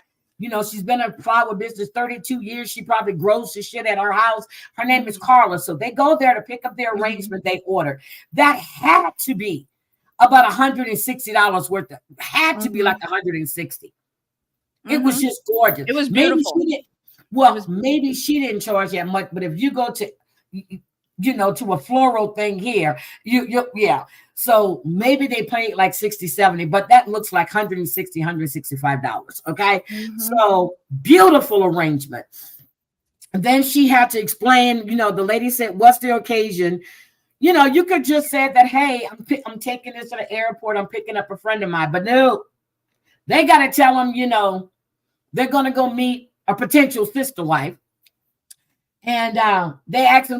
she's been in flower business 32 years. She probably grows the shit at her house. Her name is Carla. So they go there to pick up their arrangement they ordered. That had to be about $160 worth. Had to be like $160. It was just gorgeous. It was beautiful. Maybe she didn't charge that much, but if you go to, to a floral thing here, yeah. So maybe they paid like 60, 70, but that looks like $160, $165. Okay. So beautiful arrangement. And then she had to explain, the lady said, what's the occasion? You could just say that, hey, I'm taking this to the airport. I'm picking up a friend of mine, but no, they got to tell them, they're going to go meet a potential sister wife. And they asked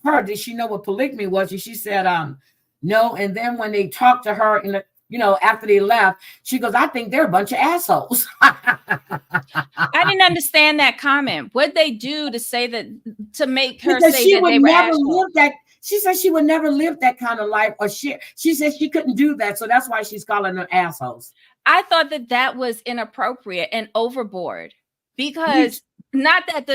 her, did she know what polygamy was? And she said, no. And then when they talked to her, after they left, she goes, I think they're a bunch of assholes. I didn't understand that comment. What'd they do to say that, to make her say that they were assholes? She said she would never live that kind of life, or she said she couldn't do that. So that's why she's calling them assholes. I thought that was inappropriate and overboard, because not that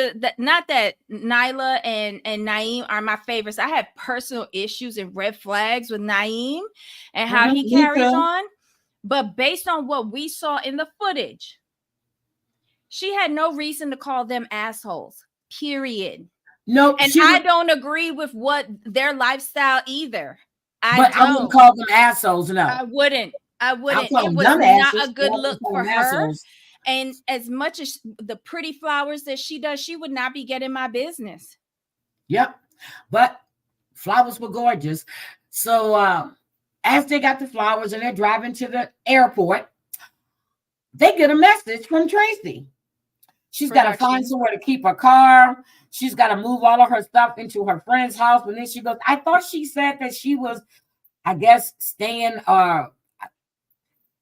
Nyla and Naeem are my favorites. I have personal issues and red flags with Naeem and how he carries on. But based on what we saw in the footage, she had no reason to call them assholes, period. No, and I don't agree with what their lifestyle either. I wouldn't call them assholes. No, I wouldn't. It was not a good look for her. And as much as the pretty flowers that she does, she would not be getting my business. Yep. But flowers were gorgeous. So as they got the flowers and they're driving to the airport, they get a message from Tracy. She's got to find somewhere to keep her car. She's got to move all of her stuff into her friend's house. But then she goes, I thought she said that she was, I guess, staying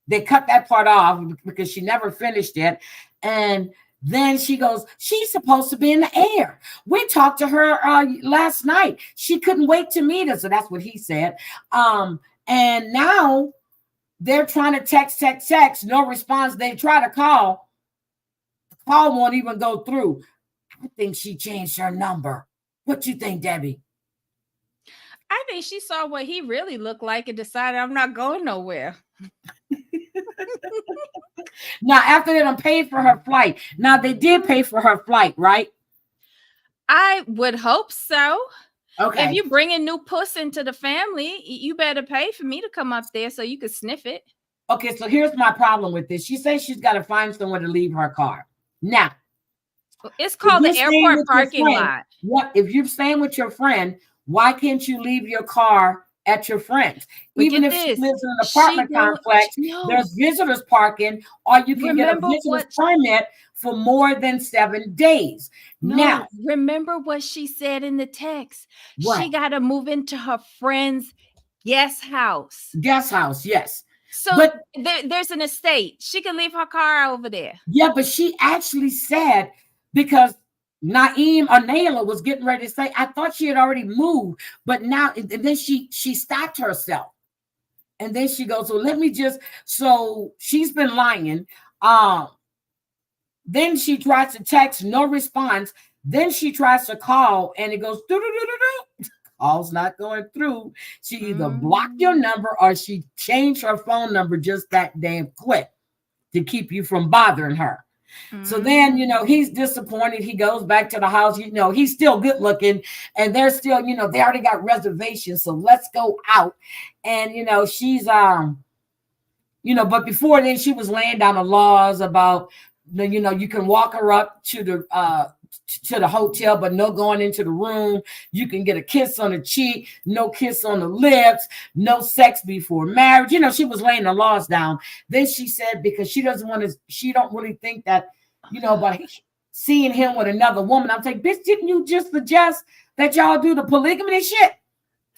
they cut that part off because she never finished it. And then she goes, she's supposed to be in the air. We talked to her last night. She couldn't wait to meet us. So that's what he said. And now they're trying to text, no response. They try to call. The call won't even go through. I think she changed her number. What you think, Debbie? I think she saw what he really looked like and decided, I'm not going nowhere. Now, after they done paid for her flight, now they did pay for her flight, right? I would hope so. Okay. If you bring a new puss into the family, you better pay for me to come up there so you can sniff it. Okay, so here's my problem with this. She says she's got to find somewhere to leave her car. Now, it's called the airport parking lot. What if you're staying with your friend? Why can't you leave your car at your friend's? Even if she lives in an apartment complex, there's visitors parking, or you can get a visitor's permit for more than 7 days. Now, remember what she said in the text. What? She got to move into her friend's guest house. Guest house, yes. So there's an estate. She can leave her car over there. Yeah, but she actually said, because Naeem or Nayla was getting ready to say, I thought she had already moved, but now, and then she stopped herself. And then she goes, so she's been lying. Then she tries to text, no response. Then she tries to call and it goes, doo-doo-doo-doo-doo. Call's not going through. She either blocked your number or she changed her phone number just that damn quick to keep you from bothering her. So then, he's disappointed. He goes back to the house. He's still good looking and they're still, they already got reservations. So let's go out. And, she's, but before then she was laying down the laws about, you can walk her up to to the hotel, but no going into the room. You can get a kiss on the cheek, no kiss on the lips, no sex before marriage. You know, she was laying the laws down. Then she said, because she doesn't want to, she don't really think that, you know, about seeing him with another woman. I'm like, bitch, didn't you just suggest that y'all do the polygamy shit?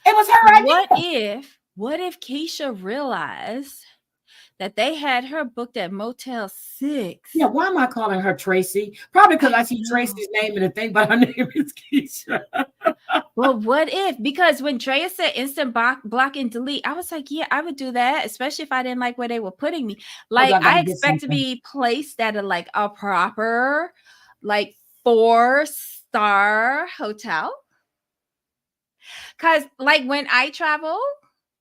It was her idea. What if Keisha realized that they had her booked at Motel 6? Yeah, why am I calling her Tracy? Probably because I see Tracy's name in the thing, but her name is Keisha. Well, what if? Because when Drea said instant block and delete, I was like, yeah, I would do that, especially if I didn't like where they were putting me. Like, I expect to be placed at a proper, like 4-star hotel. Because, like, when I travel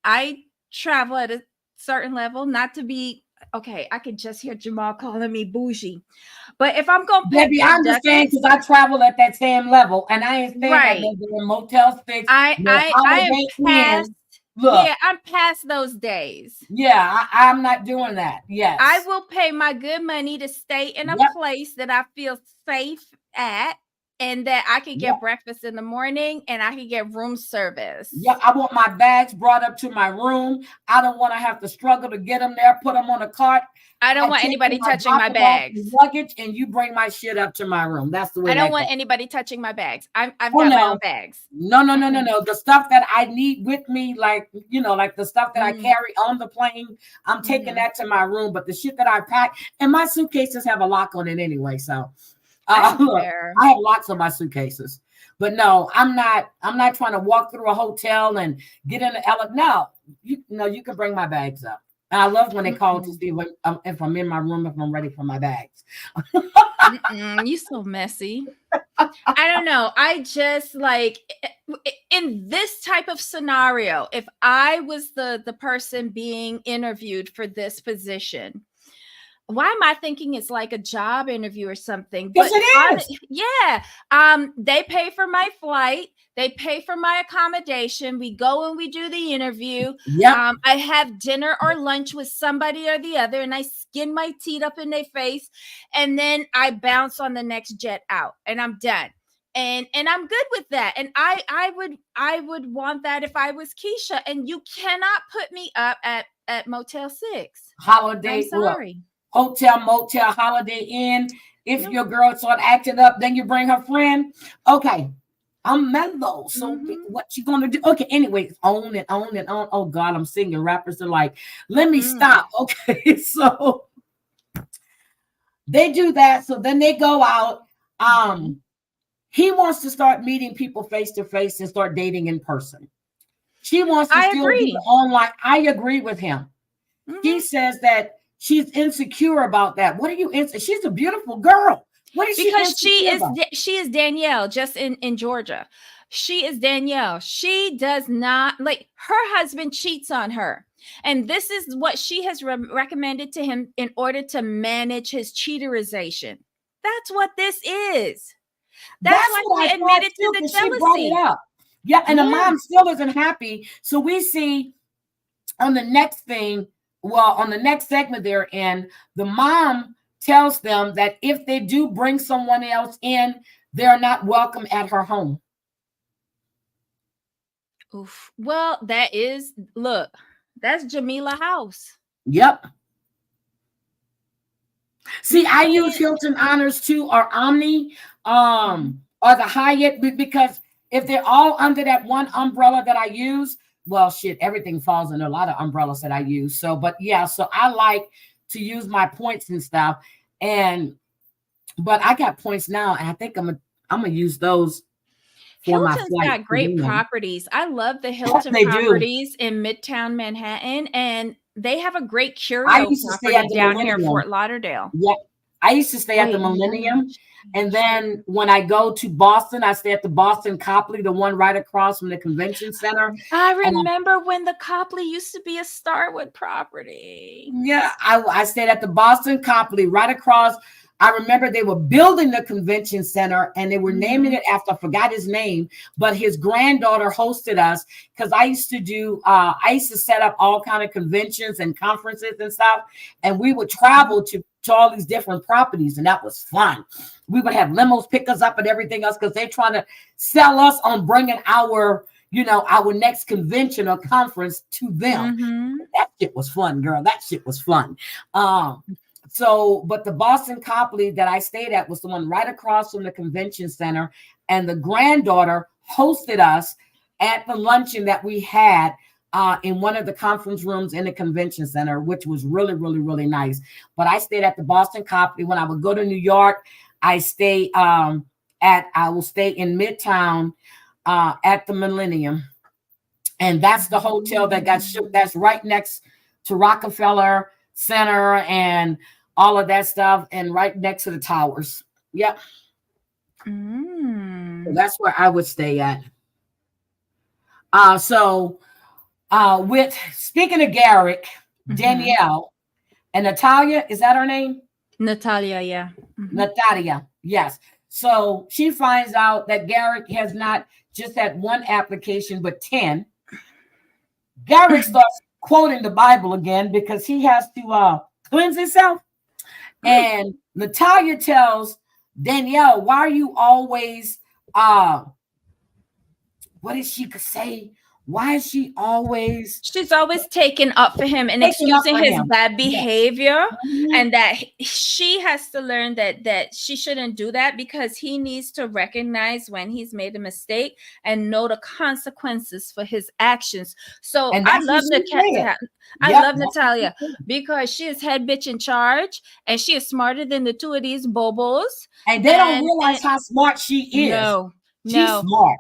at a certain level, not to be okay. I could just hear Jamal calling me bougie, but if I'm gonna Baby, I understand because I travel at that same level, and I ain't staying at no Motel 6. I am past. Look, yeah, I'm past those days. Yeah, I'm not doing that. Yes, I will pay my good money to stay in a place that I feel safe at. And that I could get breakfast in the morning and I could get room service. Yeah, I want my bags brought up to my room. I don't want to have to struggle to get them there, put them on a cart. I don't want anybody touching my bags. Luggage, and you bring my shit up to my room. That's the way. I don't want anybody touching my bags. I've got my own bags. No. The stuff that I need with me, like, you know, like the stuff that I carry on the plane, I'm taking that to my room. But the shit that I pack, and my suitcases have a lock on it anyway, so. Look, I have lots of my suitcases, but no, I'm not trying to walk through a hotel and get in the elevator. No, you can bring my bags up. And I love when they call to see if I'm in my room, if I'm ready for my bags. You so messy. I don't know. I just like in this type of scenario, if I was the person being interviewed for this position, why am I thinking it's like a job interview or something? Yes, it is. Yeah. They pay for my flight. They pay for my accommodation. We go and we do the interview. Yep. I have dinner or lunch with somebody or the other, and I skin my teeth up in their face, and then I bounce on the next jet out, and I'm done. And I'm good with that. And I would want that if I was Keisha. And you cannot put me up at Motel 6. Holiday. I'm sorry. Hotel, motel, Holiday Inn. If your girl start acting up, then you bring her friend. Okay, I'm mellow. So what you gonna do? Okay, anyway, on and on and on. Oh God, I'm singing. Rappers are like, let me stop. Okay, so they do that. So then they go out. He wants to start meeting people face to face and start dating in person. She wants to still do it online. I agree with him. He says that she's insecure about that. What are you insecure? She's a beautiful girl. What is because she is Danielle, just in Georgia. She is Danielle. She does not like her husband cheats on her. And this is what she has recommended to him in order to manage his cheaterization. That's what this is. That's why she admitted to the jealousy. She brought it up. Yeah, and the mom still isn't happy. So we see on the next thing, on the next segment they're in, the mom tells them that if they do bring someone else in, they're not welcome at her home. Oof. Well, that's Jamila House. Yep. See, I use Hilton Honors too, or Omni, or the Hyatt, because if they're all under that one umbrella that I use, well, shit, everything falls under a lot of umbrellas that I use. So, but yeah, so I like to use my points and stuff. But I got points now, and I think I'm gonna use those. Hilton's got great properties. I love the Hilton properties in Midtown Manhattan, and they have a great curio property down here in Fort Lauderdale. Yeah, I used to stay at the Millennium. And then when I go to Boston, I stay at the Boston Copley, the one right across from the convention center. I remember when the Copley used to be a Starwood property. Yeah, I stayed at the Boston Copley right across. I remember they were building the convention center and they were naming it after, I forgot his name, but his granddaughter hosted us because I used to set up all kind of conventions and conferences and stuff. And we would travel to to all these different properties, and that was fun. We would have limos pick us up and everything else because they're trying to sell us on bringing our, our next convention or conference to them. Mm-hmm. That shit was fun, girl. That shit was fun. But the Boston Copley that I stayed at was the one right across from the convention center, and the granddaughter hosted us at the luncheon that we had in one of the conference rooms in the convention center, which was really, really, really nice. But I stayed at the Boston Copley. When I would go to New York, I will stay in Midtown at the Millennium. And that's the hotel that got shook. That's right next to Rockefeller Center and all of that stuff, and right next to the towers. Yep. So that's where I would stay at. With speaking of Garrick, Danielle and Natalia, is that her name? Natalia, yeah. Natalia, yes. So she finds out that Garrick has not just had one application, but 10. Garrick starts quoting the Bible again because he has to cleanse himself. And Natalia tells Danielle, why are you always, what did she say? Why is she always? She's always taking up for him and excusing his bad behavior, and that she has to learn that she shouldn't do that because he needs to recognize when he's made a mistake and know the consequences for his actions. So I love Natalia because she is head bitch in charge, and she is smarter than the two of these bobos. And they don't realize how smart she is. No, she's smart.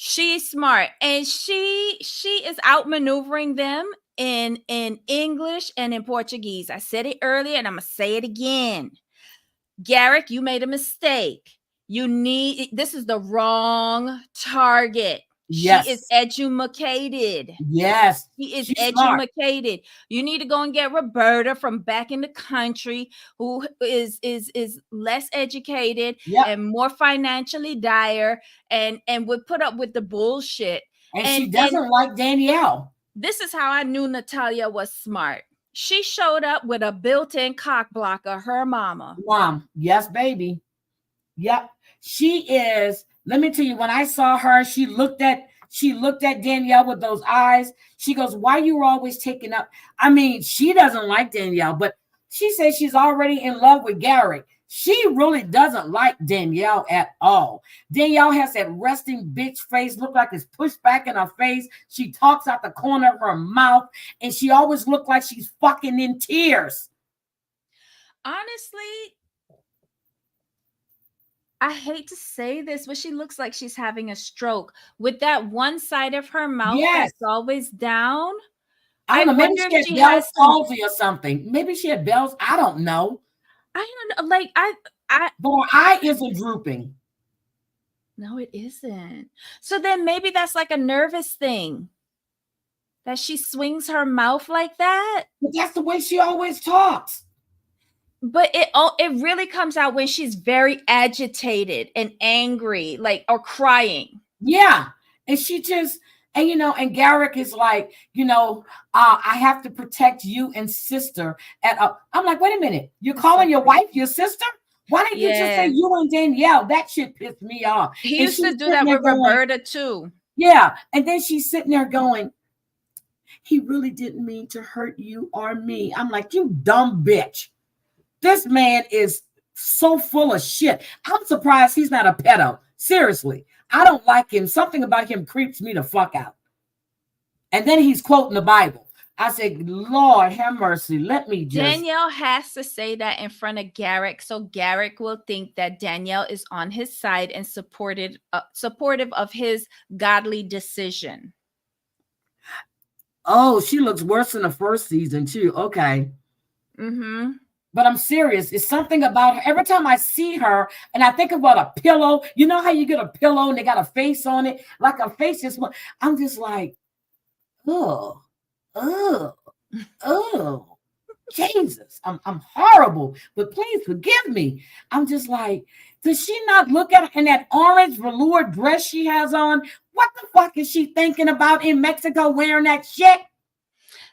She's smart, and she is outmaneuvering them in English and in Portuguese. I said it earlier, and I'm gonna say it again. Garrick, you made a mistake. This is the wrong target. Yes. She is educated. Yes. She is educated. Smart. You need to go and get Roberta from back in the country, who is less educated and more financially dire and would put up with the bullshit. And she doesn't like Danielle. This is how I knew Natalia was smart. She showed up with a built-in cock blocker, her mama. Mom, yes, baby. Yep. She is. Let me tell you, when I saw her, she looked at Danielle with those eyes. She goes, why you always taking up? I mean, she doesn't like Danielle, but she says she's already in love with Garrick. She really doesn't like Danielle at all. Danielle has that resting bitch face, look like it's pushed back in her face. She talks out the corner of her mouth, and she always looks like she's fucking in tears. Honestly, I hate to say this, but she looks like she's having a stroke with that one side of her mouth that's always down. I don't know. Maybe she had Bell's palsy or something. Maybe she had Bell's. I don't know. I don't know. But her eye isn't drooping. No, it isn't. So then maybe that's like a nervous thing, that she swings her mouth like that. But that's the way she always talks. But it really comes out when she's very agitated and angry, or crying. Yeah. And she just, and Garrick is like, I have to protect you and sister. And I'm like, wait a minute. You're calling your wife your sister? Why didn't you just say you and Danielle? That shit pissed me off. He used to do that with Roberta too. Yeah. And then she's sitting there going, he really didn't mean to hurt you or me. I'm like, you dumb bitch. This man is so full of shit. I'm surprised he's not a pedo. Seriously. I don't like him. Something about him creeps me the fuck out. And then he's quoting the Bible. I said, Lord, have mercy. Let me just. Danielle has to say that in front of Garrick, so Garrick will think that Danielle is on his side and supportive of his godly decision. Oh, she looks worse than the first season, too. Okay. Mm-hmm. But I'm serious. It's something about her. Every time I see her and I think about a pillow, you know how you get a pillow and they got a face on it? Like a face just, I'm just like, oh, Jesus. I'm horrible, but please forgive me. I'm just like, does she not look at her in that orange velour dress she has on? What the fuck is she thinking about in Mexico wearing that shit?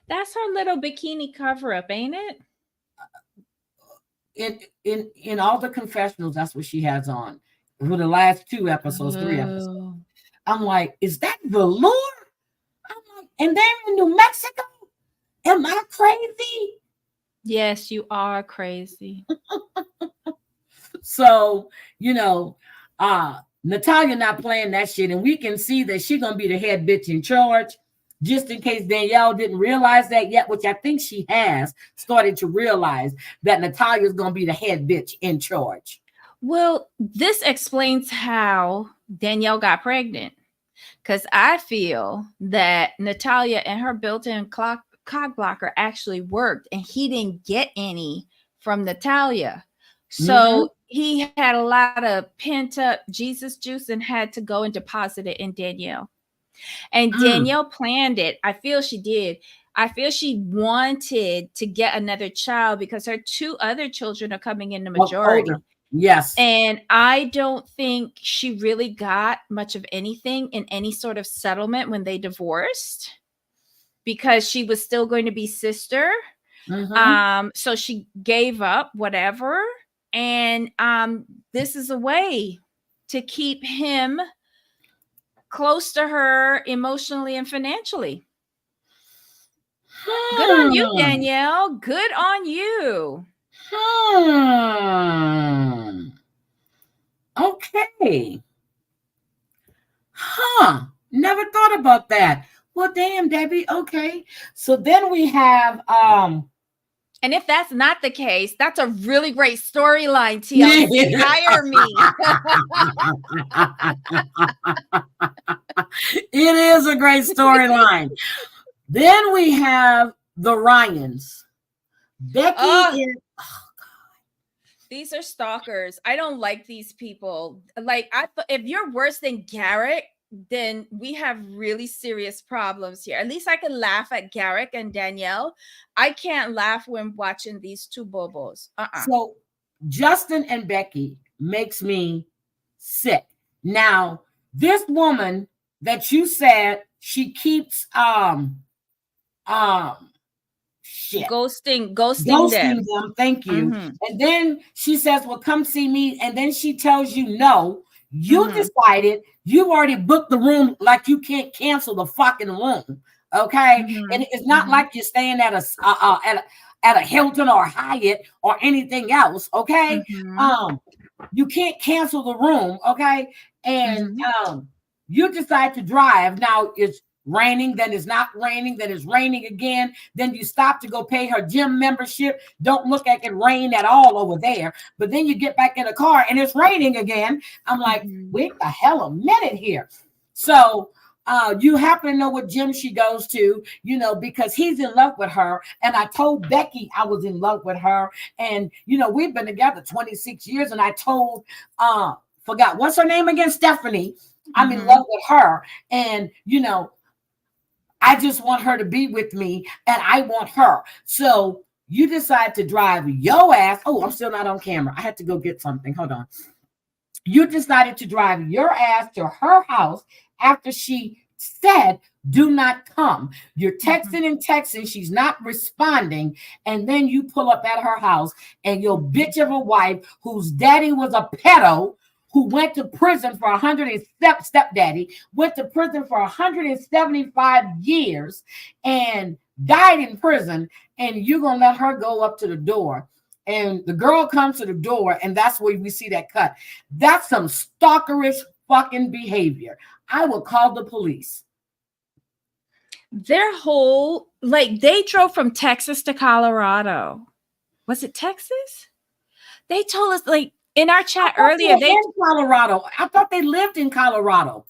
That's her little bikini cover-up, ain't it? in all the confessionals, that's what she has on for the last 2 episodes, 3 episodes. I'm like, is that velour? I'm like, and they're in New Mexico. Am I crazy? Yes, you are crazy. So, Natalia not playing that shit, and we can see that she's gonna be the head bitch in charge. Just in case Danielle didn't realize that yet, which I think she has started to realize that Natalia's gonna be the head bitch in charge. Well, this explains how Danielle got pregnant. Because I feel that Natalia and her built-in cock blocker actually worked, and he didn't get any from Natalia. So he had a lot of pent-up Jesus juice and had to go and deposit it in Danielle. And Danielle planned it. I feel she did. I feel she wanted to get another child because her 2 other children are coming in the majority. Yes. And I don't think she really got much of anything in any sort of settlement when they divorced, because she was still going to be sister. So she gave up whatever. And this is a way to keep him close to her emotionally and financially. Good on you, Danielle. Good on you. Okay. Never thought about that. Well, damn, Debbie. Okay. So then we have and if that's not the case, that's a really great storyline, TLC. Hire me. It is a great storyline. Then we have the Ryans. Becky is... These are stalkers. I don't like these people. Like, if you're worse than Garrick, then we have really serious problems here. At least I can laugh at Garrick and Danielle. I can't laugh when watching these 2 bobos. So Justin and Becky makes me sick. Now, this woman that you said she keeps ghosting them. Thank you. And then she says, well, come see me. And then she tells you no. You decided you already booked the room, like you can't cancel the fucking room. Okay. And it's not like you're staying at a Hilton or Hyatt or anything else. Okay. You can't cancel the room. Okay. And you decide to drive. Now it's raining, then it's not raining, then it's raining again. Then you stop to go pay her gym membership. Don't look like it rained at all over there. But then you get back in the car and it's raining again. I'm like, wait the hell a minute here. So you happen to know what gym she goes to, because he's in love with her. And I told Becky I was in love with her. And, we've been together 26 years. And I told, forgot, what's her name again? Stephanie. I'm in love with her. And, I just want her to be with me and I want her. So you decide to drive your ass. Oh, I'm still not on camera. I had to go get something. Hold on. You decided to drive your ass to her house after she said, do not come. You're texting and texting. She's not responding. And then you pull up at her house and your bitch of a wife, whose daddy was a pedo, who went to prison for stepdaddy, went to prison for 175 years and died in prison. And you're going to let her go up to the door. And the girl comes to the door, and that's where we see that cut. That's some stalkerish fucking behavior. I will call the police. Their whole, they drove from Texas to Colorado. Was it Texas? They told us, in our chat earlier, they in Colorado. I thought they lived in Colorado.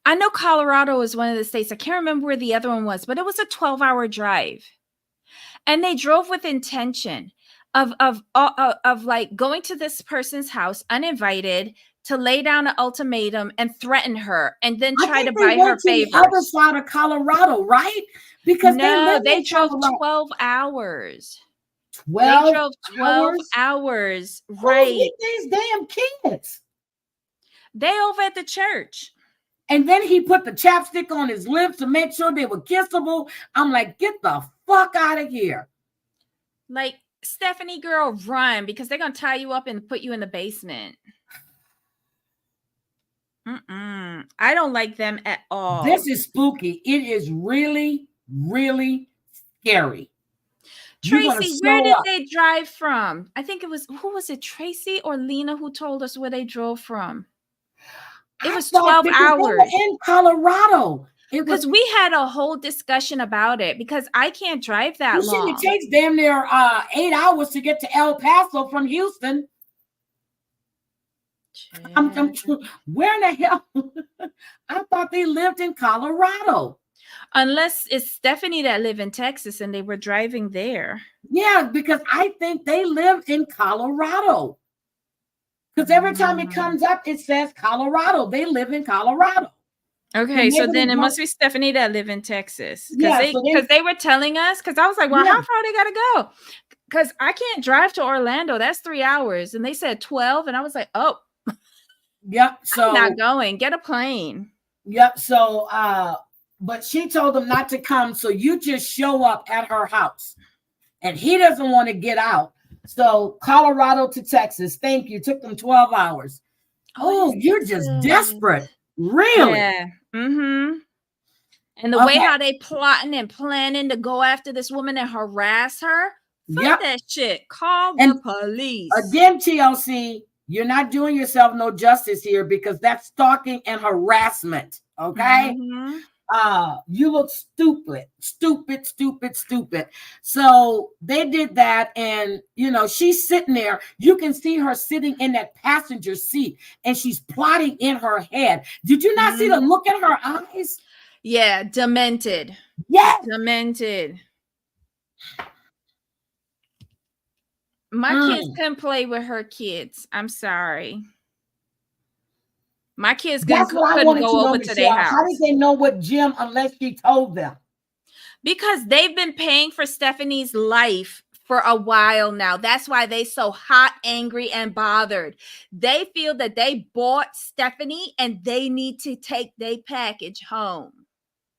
I know Colorado is one of the states. I can't remember where the other one was, but it was a 12-hour drive. And they drove with intention of going to this person's house uninvited to lay down an ultimatum and threaten her and then try to buy her favors. The other side of Colorado, right? Because they drove 12 hours. 12 they drove 12 hours. Right. Who's these damn kids? They over at the church. And then he put the chapstick on his lips to make sure they were kissable. I'm like, get the fuck out of here. Stephanie, girl, run, because they're gonna tie you up and put you in the basement. I don't like them at all. This is spooky. It is really, really scary. You're gonna Tracy, where show did up. they drive from? I think it was, who was it, Tracy or Lena, who told us where they drove from? It was 12 hours. They were in Colorado. Because we had a whole discussion about it, because I can't drive that long. It takes damn near 8 hours to get to El Paso from Houston. Where in the hell? I thought they lived in Colorado. Unless it's Stephanie that live in Texas and they were driving there. Yeah, because I think they live in Colorado. Because every time it comes up, it says Colorado. They live in Colorado. Okay, so then it must be Stephanie that live in Texas. Because they were telling us, because I was like, well, how far they gotta go? Because I can't drive to Orlando. That's 3 hours. And they said 12. And I was like, oh. Yep. So I'm not going. Get a plane. Yep. So but she told them not to come. So you just show up at her house. And he doesn't want to get out. So Colorado to Texas. Thank you. Took them 12 hours. Oh, you're just desperate. Really? Yeah. And the way how they plotting and planning to go after this woman and harass her. Fuck that shit. Call the police. Again, TLC, you're not doing yourself no justice here, because that's stalking and harassment. Okay. You look stupid. So they did that, and she's sitting there. You can see her sitting in that passenger seat, and she's plotting in her head. Did you not see the look in her eyes? Yeah, demented. Yes, demented. My kids couldn't play with her kids. I'm sorry. My kids couldn't go over to their house. How did they know what gym unless she told them? Because they've been paying for Stephanie's life for a while now. That's why they so hot, angry, and bothered. They feel that they bought Stephanie and they need to take their package home.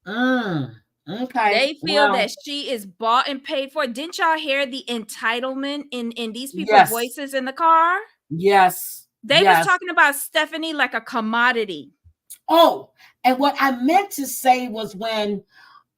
Okay. They feel that she is bought and paid for. Didn't y'all hear the entitlement in these people's voices in the car? Yes. They was talking about Stephanie like a commodity. Oh, and what I meant to say was when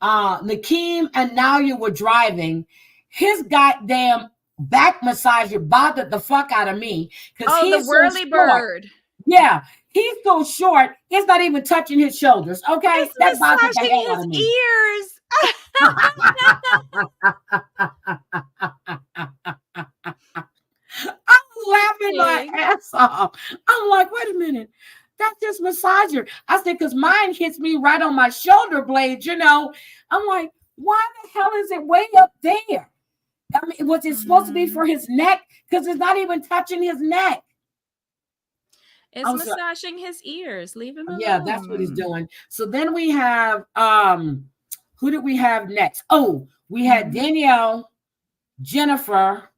Nakeem and Nadia were driving, his goddamn back massager bothered the fuck out of me. Oh, the whirly bird. Yeah, he's so short, it's not even touching his shoulders. Okay, that's bothered the hell out of me. Ears. I'm laughing my ass off. I'm like, wait a minute. That's just massager. I said, because mine hits me right on my shoulder blades, I'm like, why the hell is it way up there? I mean, was it supposed to be for his neck? Because it's not even touching his neck. It's massaging his ears. Leave him alone. Yeah, that's what he's doing. So then we have, who did we have next? Oh, we had Danielle, Jennifer,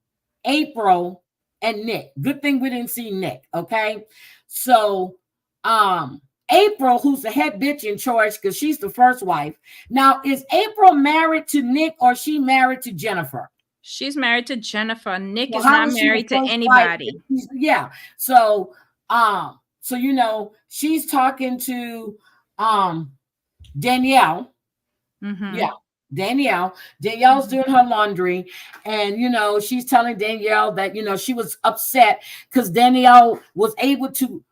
April, and Nick. Good thing we didn't see Nick. Okay. So April, who's the head bitch in charge because she's the first wife. Now, is April married to Nick or she married to Jennifer? She's married to Jennifer. Nick is not married to anybody. Yeah. So she's talking to Danielle. Yeah. Danielle's doing her laundry, and she's telling Danielle that she was upset because Danielle was able to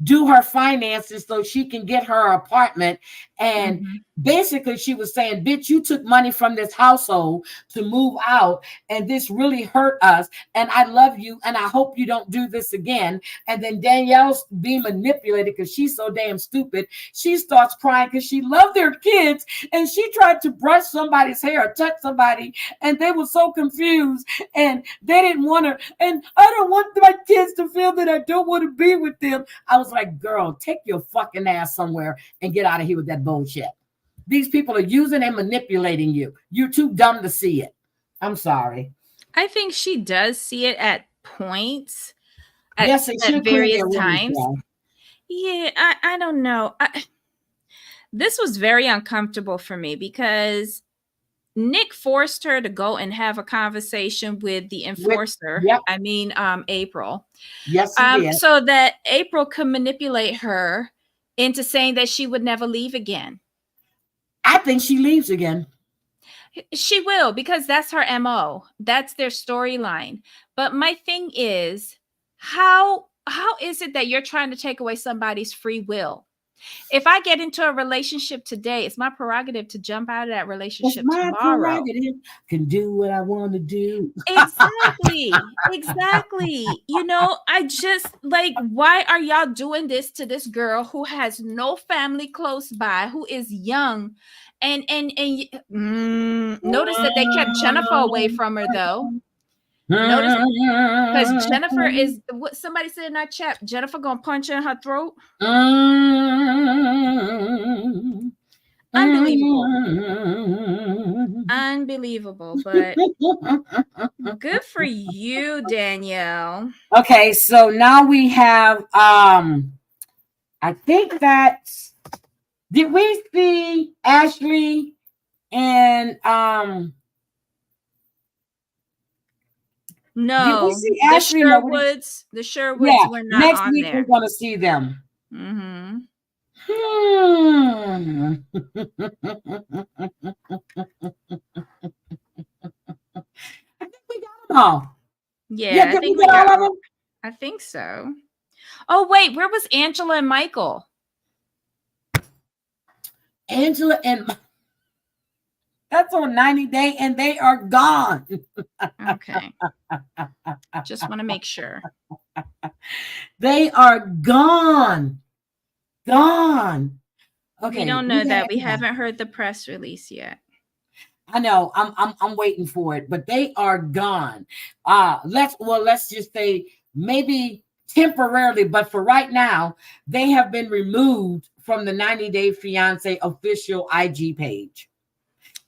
do her finances so she can get her apartment. And basically she was saying, bitch, you took money from this household to move out, and this really hurt us, and I love you, and I hope you don't do this again. And then Danielle's being manipulated because she's so damn stupid. She starts crying because she loved their kids, and she tried to brush somebody's hair or touch somebody, and they were so confused, and they didn't want her. And I don't want my kids to feel that I don't want to be with them. I was like, girl, take your fucking ass somewhere and get out of here with that bullshit. These people are using and manipulating you. You're too dumb to see it. I'm sorry. I think she does see it at points. Yes, at various times. Yeah, I don't know. This was very uncomfortable for me because Nick forced her to go and have a conversation with the enforcer. Yep. I mean, April. Yes, he did. So that April could manipulate her into saying that she would never leave again. I think she leaves again. She will, because that's her MO. That's their storyline. But my thing is, how is it that you're trying to take away somebody's free will? If I get into a relationship today, it's my prerogative to jump out of that relationship It's my tomorrow. prerogative. Can do what I want to do. Exactly. You know, I just like, why are y'all doing this to this girl who has no family close by, who is young? And notice that they kept Jennifer away from her, though. Notice, because Jennifer is what somebody said in our chat. Jennifer gonna punch her in her throat. Unbelievable, but good for you, Danielle. Okay, so now we have I think that's, did we see Ashley and no, did we see Ashley? The Sherwoods were not next on week there. we're gonna see them. Mm-hmm. I think we got them all. Yeah, I think we got all of them. I think so. Oh wait, where was Angela and Michael? Angela and that's on 90 Day, and they are gone. Okay. Just want to make sure. They are gone. Gone. Okay. We don't know that. We haven't heard the press release yet. I know. I'm waiting for it, but they are gone. Let's just say maybe temporarily, but for right now, they have been removed from the 90 Day Fiance official IG page.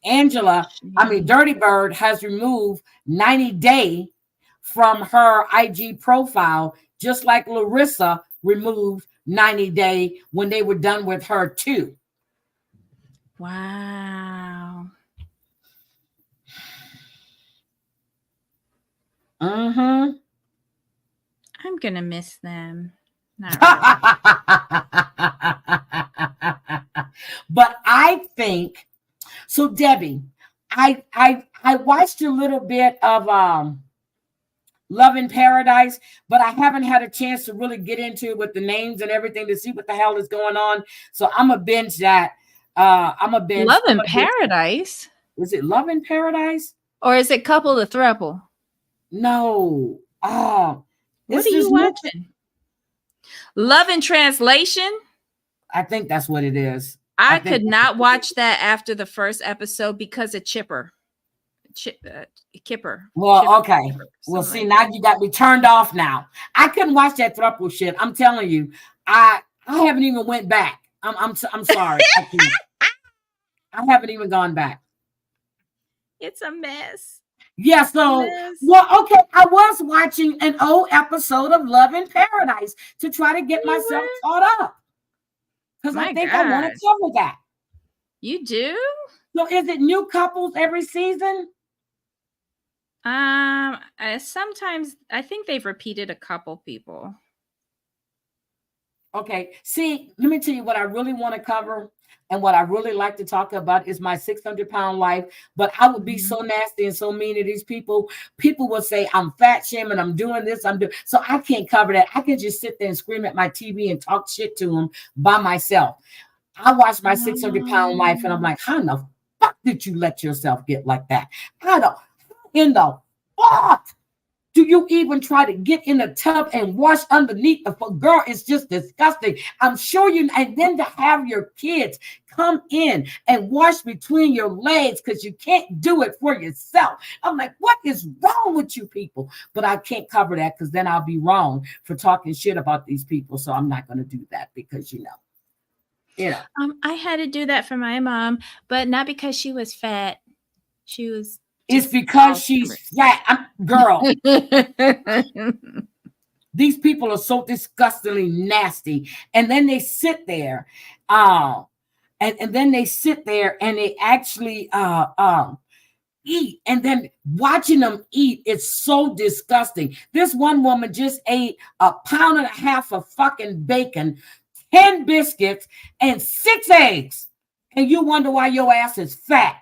Dirty Bird has removed 90 Day from her IG profile, just like Larissa removed 90 Day when they were done with her too. Wow. Mm-hmm. I'm gonna miss them. Not really. But I think so, Debbie. I watched a little bit of Love in Paradise, but I haven't had a chance to really get into it with the names and everything to see what the hell is going on. So I'm a binge that. I'm a binge Love in Paradise. Is it Love in Paradise? Or is it Couple to Throuple? No. Oh, what are you watching? Love in Translation? I think that's what it is. I could not watch that after the first episode because of Kipper. Well, okay. Well, see, now you got me turned off now. I couldn't watch that throuple shit. I'm telling you, I haven't even went back. I'm sorry. I haven't even gone back. It's a mess. Yeah, so okay. I was watching an old episode of Love in Paradise to try to get myself caught up. Because I think I want to cover that. You do? So is it new couples every season? Sometimes I think they've repeated a couple people. Okay. See, let me tell you what I really want to cover and what I really like to talk about is my 600-pound life. But I would be so nasty and so mean to these people. People will say I'm fat shaming, I'm doing this, so I can't cover that. I can just sit there and scream at my TV and talk shit to them by myself. I watch my 600-pound life and I'm like, how in the fuck did you let yourself get like that? How in the fuck do you even try to get in the tub and wash underneath the girl? It's just disgusting. I'm sure you, and then to have your kids come in and wash between your legs because you can't do it for yourself. I'm like, what is wrong with you people? But I can't cover that because then I'll be wrong for talking shit about these people. So I'm not going to do that because I had to do that for my mom, but not because she was fat. She was. It's because she's fat. Girl. These people are so disgustingly nasty. And then they sit there. And then they sit there and they actually eat, and then watching them eat is so disgusting. This one woman just ate 1.5 pounds of fucking bacon, 10 biscuits, and 6 eggs. And you wonder why your ass is fat.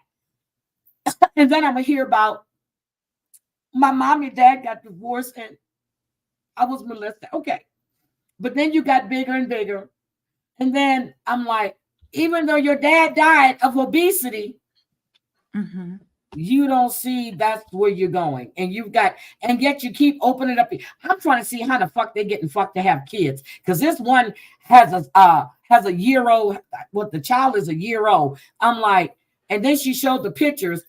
And then I'm going to hear about my mom and dad got divorced and I was molested. Okay. But then you got bigger and bigger. And then I'm like, even though your dad died of obesity, you don't see that's where you're going. And yet you keep opening up. I'm trying to see how the fuck they're getting fucked to have kids. Because this one has a year old, what the child is a year old. I'm like, and then she showed the pictures.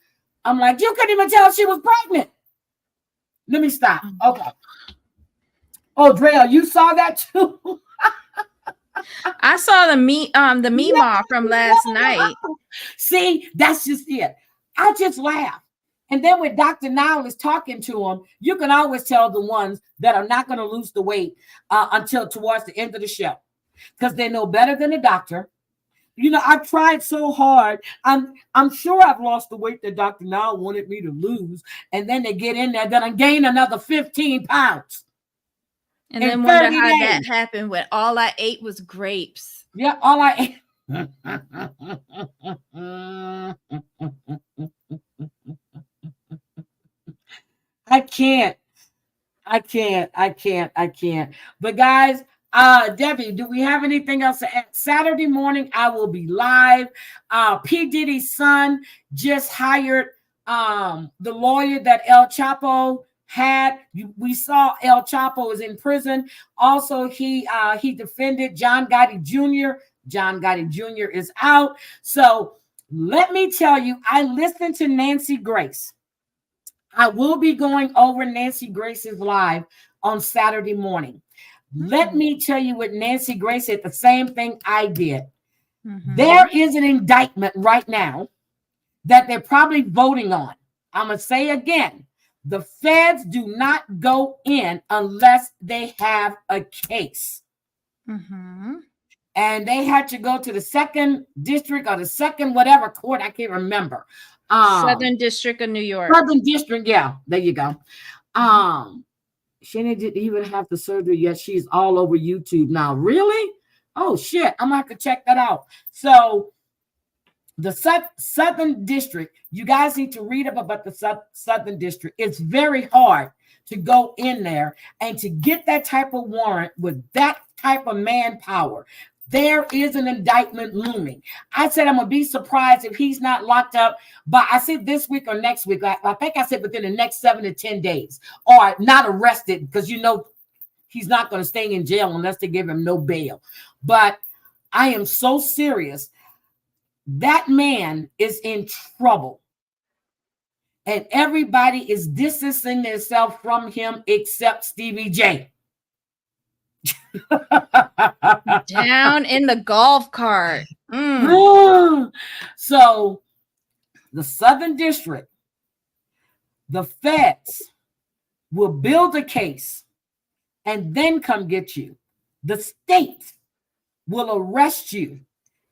I'm like, you couldn't even tell she was pregnant. Let me stop. Okay. Oh, Drea, you saw that too? I saw the meme from last night. See, that's just it. I just laugh. And then when Dr. Niall is talking to him, you can always tell the ones that are not going to lose the weight until towards the end of the show, because they know better than the doctor. You know, I've tried so hard. I'm sure I've lost the weight that Dr. Niall wanted me to lose. And then they get in there, then I gain another 15 pounds. And then wonder how that happened when all I ate was grapes. Yeah, all I ate. I can't. But guys, Debbie, do we have anything else to add? Saturday morning, I will be live. P. Diddy's son just hired the lawyer that El Chapo had. We saw El Chapo is in prison. Also, he defended John Gotti Jr. John Gotti Jr. is out. So let me tell you, I listened to Nancy Grace. I will be going over Nancy Grace's live on Saturday morning. Let me tell you what Nancy Grace said, the same thing I did. There is an indictment right now that they're probably voting on. I'm going to say again, the feds do not go in unless they have a case. And they had to go to the second district or the second whatever court, I can't remember. Southern District of New York. Southern District, yeah, there you go. She didn't even have the surgery yet. She's all over YouTube now. Really? Oh shit! I'm gonna have to check that out. So, the Southern District. You guys need to read up about the Southern District. It's very hard to go in there and to get that type of warrant with that type of manpower. There is an indictment looming. I said I'm going to be surprised if he's not locked up, but I said this week or next week. I think I said within the next 7 to 10 days, or not arrested, because you know he's not going to stay in jail unless they give him no bail. But I am so serious. That man is in trouble. And everybody is distancing themselves from him except Stevie J. Down in the golf cart. So the Southern District, the feds will build a case and then come get you. The state will arrest you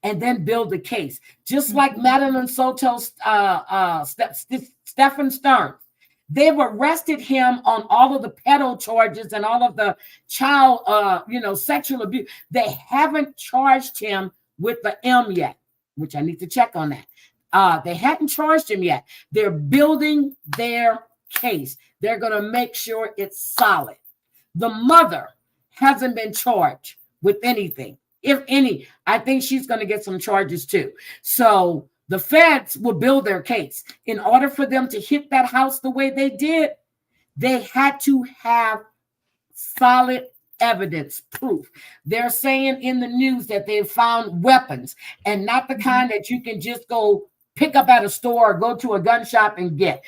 and then build a case, just like Madeline Soto's Stephen Stern. They've arrested him on all of the pedo charges and all of the child, sexual abuse. They haven't charged him with the M yet, which I need to check on that. They hadn't charged him yet. They're building their case. They're going to make sure it's solid. The mother hasn't been charged with anything. If any, I think she's going to get some charges too. So the feds will build their case. In order for them to hit that house the way they did, they had to have solid evidence, proof. They're saying in the news that they've found weapons, and not the kind that you can just go pick up at a store or go to a gun shop and get.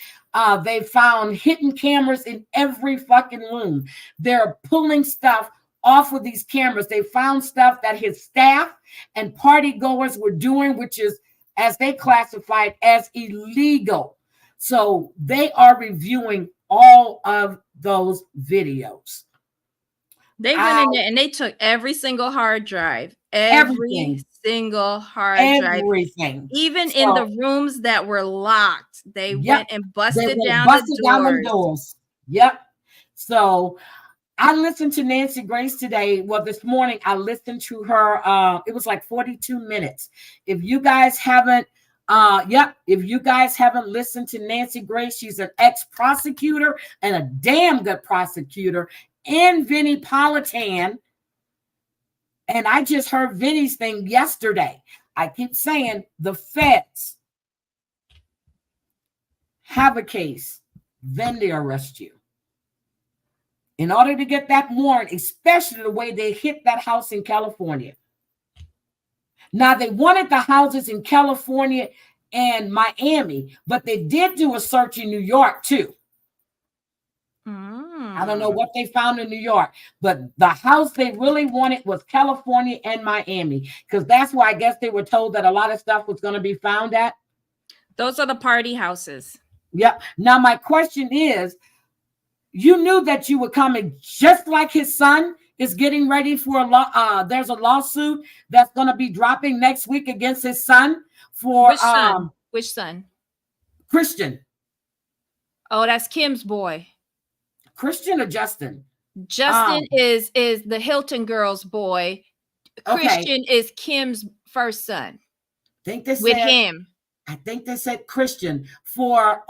They found hidden cameras in every fucking room. They're pulling stuff off of these cameras. They found stuff that his staff and party goers were doing, which is, as they classified, as illegal. So they are reviewing all of those videos. They went in there and they took every single hard drive. Every single hard drive. Everything. Even in the rooms that were locked, they went and busted down the doors. Yep. So I listened to Nancy Grace today. Well, this morning I listened to her. It was like 42 minutes. If you guys haven't, if you guys haven't listened to Nancy Grace, she's an ex-prosecutor and a damn good prosecutor in Vinnie Politan. And I just heard Vinny's thing yesterday. I keep saying the feds have a case, then they arrest you. In order to get that warrant, especially the way they hit that house in California. Now, they wanted the houses in California and Miami, but they did do a search in New York too. I don't know what they found in New York, but the house they really wanted was California and Miami, because that's why I guess they were told that a lot of stuff was going to be found at. Those are the party houses. Yep. Now, my question is, you knew that you were coming, just like his son is getting ready for a law. There's a lawsuit that's going to be dropping next week against his son for which son? Which son? Christian. Oh, that's Kim's boy. Christian or Justin? Justin is the Hilton girl's boy. Christian is Kim's first son. Think they with him. I think they said Christian for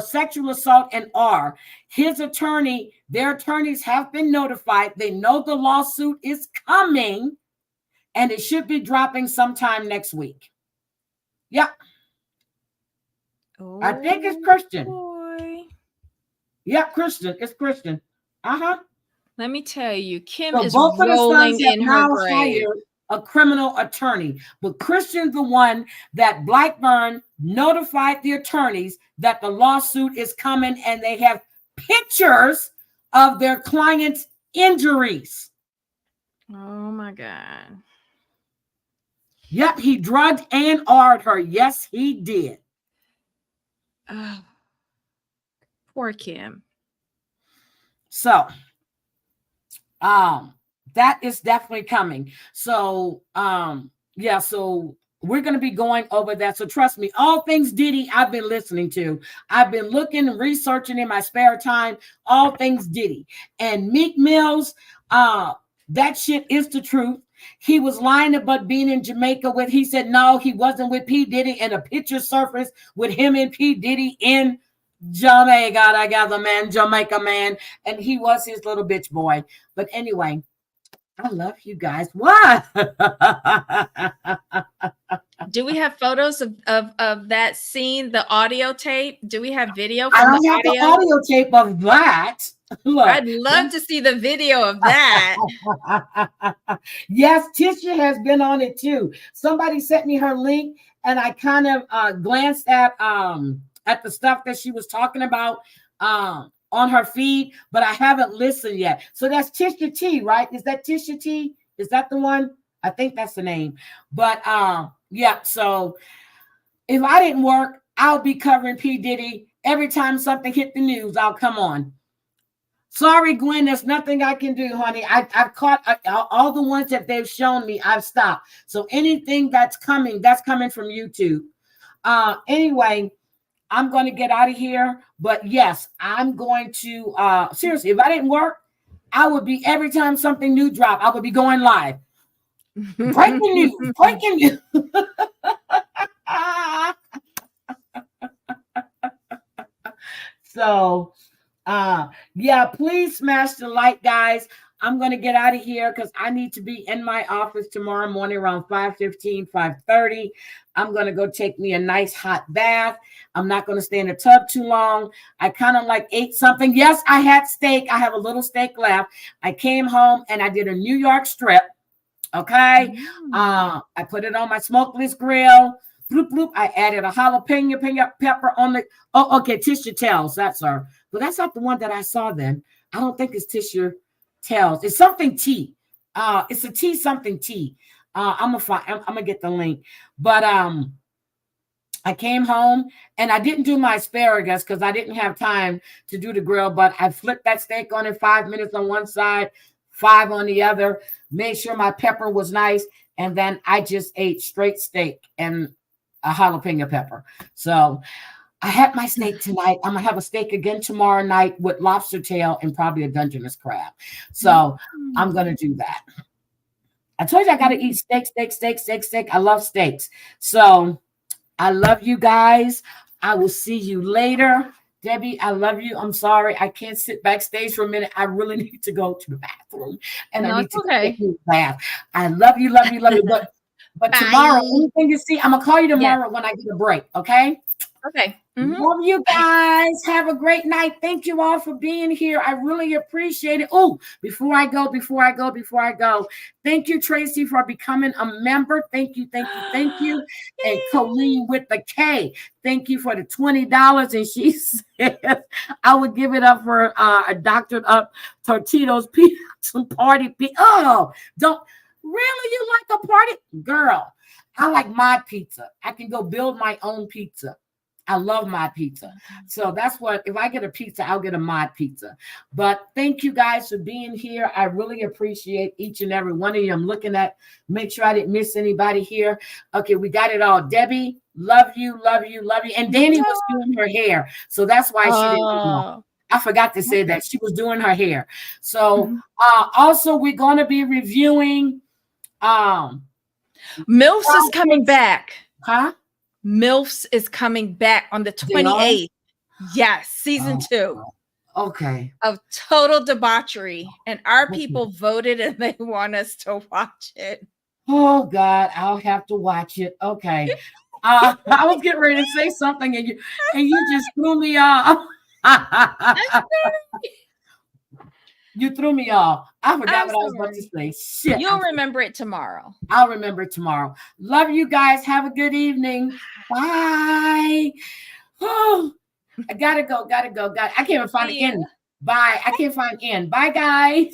sexual assault and R. His attorney, their attorneys have been notified. They know the lawsuit is coming, and it should be dropping sometime next week. Yeah. Oh, I think it's Christian. Boy. Yeah, Christian. It's Christian. Let me tell you, Kim is rolling in her grave. A criminal attorney, but Christian's the one that Blackburn notified the attorneys that the lawsuit is coming, and they have pictures of their client's injuries. Oh my God. Yep, he drugged and R'd her. Yes, he did. Poor Kim. So, that is definitely coming. So, so we're going to be going over that. So trust me, all things Diddy, I've been listening to. I've been looking and researching in my spare time, all things Diddy. And Meek Mills, that shit is the truth. He was lying about being in Jamaica with, he said, no, he wasn't with P. Diddy, and a picture surfaced with him and P. Diddy in Jamaica. I got the man, Jamaica man, and he was his little bitch boy. But anyway, I love you guys. What? Do we have photos of that scene, the audio tape? Do we have video from I don't have the audio tape of that. Look. I'd love to see the video of that. Yes, Tisha has been on it too. Somebody sent me her link, and I kind of glanced at the stuff that she was talking about on her feed, but I haven't listened yet. So that's Tisha T, right? Is that Tisha T? Is that the one? I think that's the name. But yeah, so if I didn't work, I'll be covering P. Diddy. Every time something hit the news, I'll come on. Sorry, Gwen, there's nothing I can do, honey. I've caught all the ones that they've shown me, I've stopped. So anything that's coming from YouTube. Anyway, I'm going to get out of here. But yes, I'm going to, seriously, if I didn't work, I would be, every time something new dropped, I would be going live. Breaking news, breaking news. So, yeah, please smash the like, guys. I'm going to get out of here because I need to be in my office tomorrow morning around 5:15, 5:30. I'm going to go take me a nice hot bath. I'm not going to stay in the tub too long. I kind of like ate something. Yes, I had steak. I have a little steak left. I came home and I did a New York strip. Okay. I put it on my smokeless grill. Bloop, bloop. I added a jalapeno pepper on the. Oh, okay. Tisha Tells. That's her. But that's not the one that I saw then. I don't think it's Tisha Tells. It's something tea. It's a tea, something tea. I'm gonna get the link. But I came home and I didn't do my asparagus because I didn't have time to do the grill, but I flipped that steak on in 5 minutes on one side, 5 on the other, made sure my pepper was nice. and then I just ate straight steak and a jalapeno pepper. So I had my steak tonight. I'm gonna have a steak again tomorrow night with lobster tail and probably a Dungeness crab. So I'm gonna do that. I told you I gotta eat steak, steak, steak, steak, steak. I love steaks. So I love you guys. I will see you later. Debbie, I love you. I'm sorry. I can't sit backstage for a minute. I really need to go to the bathroom and I need to take a bath. I love you, love you, love you. But tomorrow, anything you see, I'm gonna call you tomorrow when I get a break. Okay. Okay. Love you guys. Have a great night. Thank you all for being here. I really appreciate it. Oh, before I go, thank you, Tracy, for becoming a member. Thank you. And Colleen with the K, thank you for the $20. And she said I would give it up for a doctored up Tortito's peanuts and party. Oh, don't really, you like a party? Girl, I like my pizza. I can go build my own pizza. I love my pizza. So that's what, if I get a pizza, I'll get a mod pizza. But thank you guys for being here. I really appreciate each and every one of you. I'm looking at, make sure I didn't miss anybody here. Okay, we got it all. Debbie, love you, love you, love you. And Danny was doing her hair. So that's why she didn't know. I forgot to say that. She was doing her hair. So also we're going to be reviewing MILFs is coming back. Huh? MILFs is coming back on the 28th. Yes, season 2. Okay. Of total debauchery. And our people voted and they want us to watch it. Oh God, I'll have to watch it. Okay. I was getting ready to say something and you just threw me off. You threw me off. I forgot what I was about to say. Shit. You'll remember it tomorrow. I'll remember it tomorrow. Love you guys. Have a good evening. Bye. Oh, I gotta go. I can't even find the end. Bye. I can't find end. Bye, guys.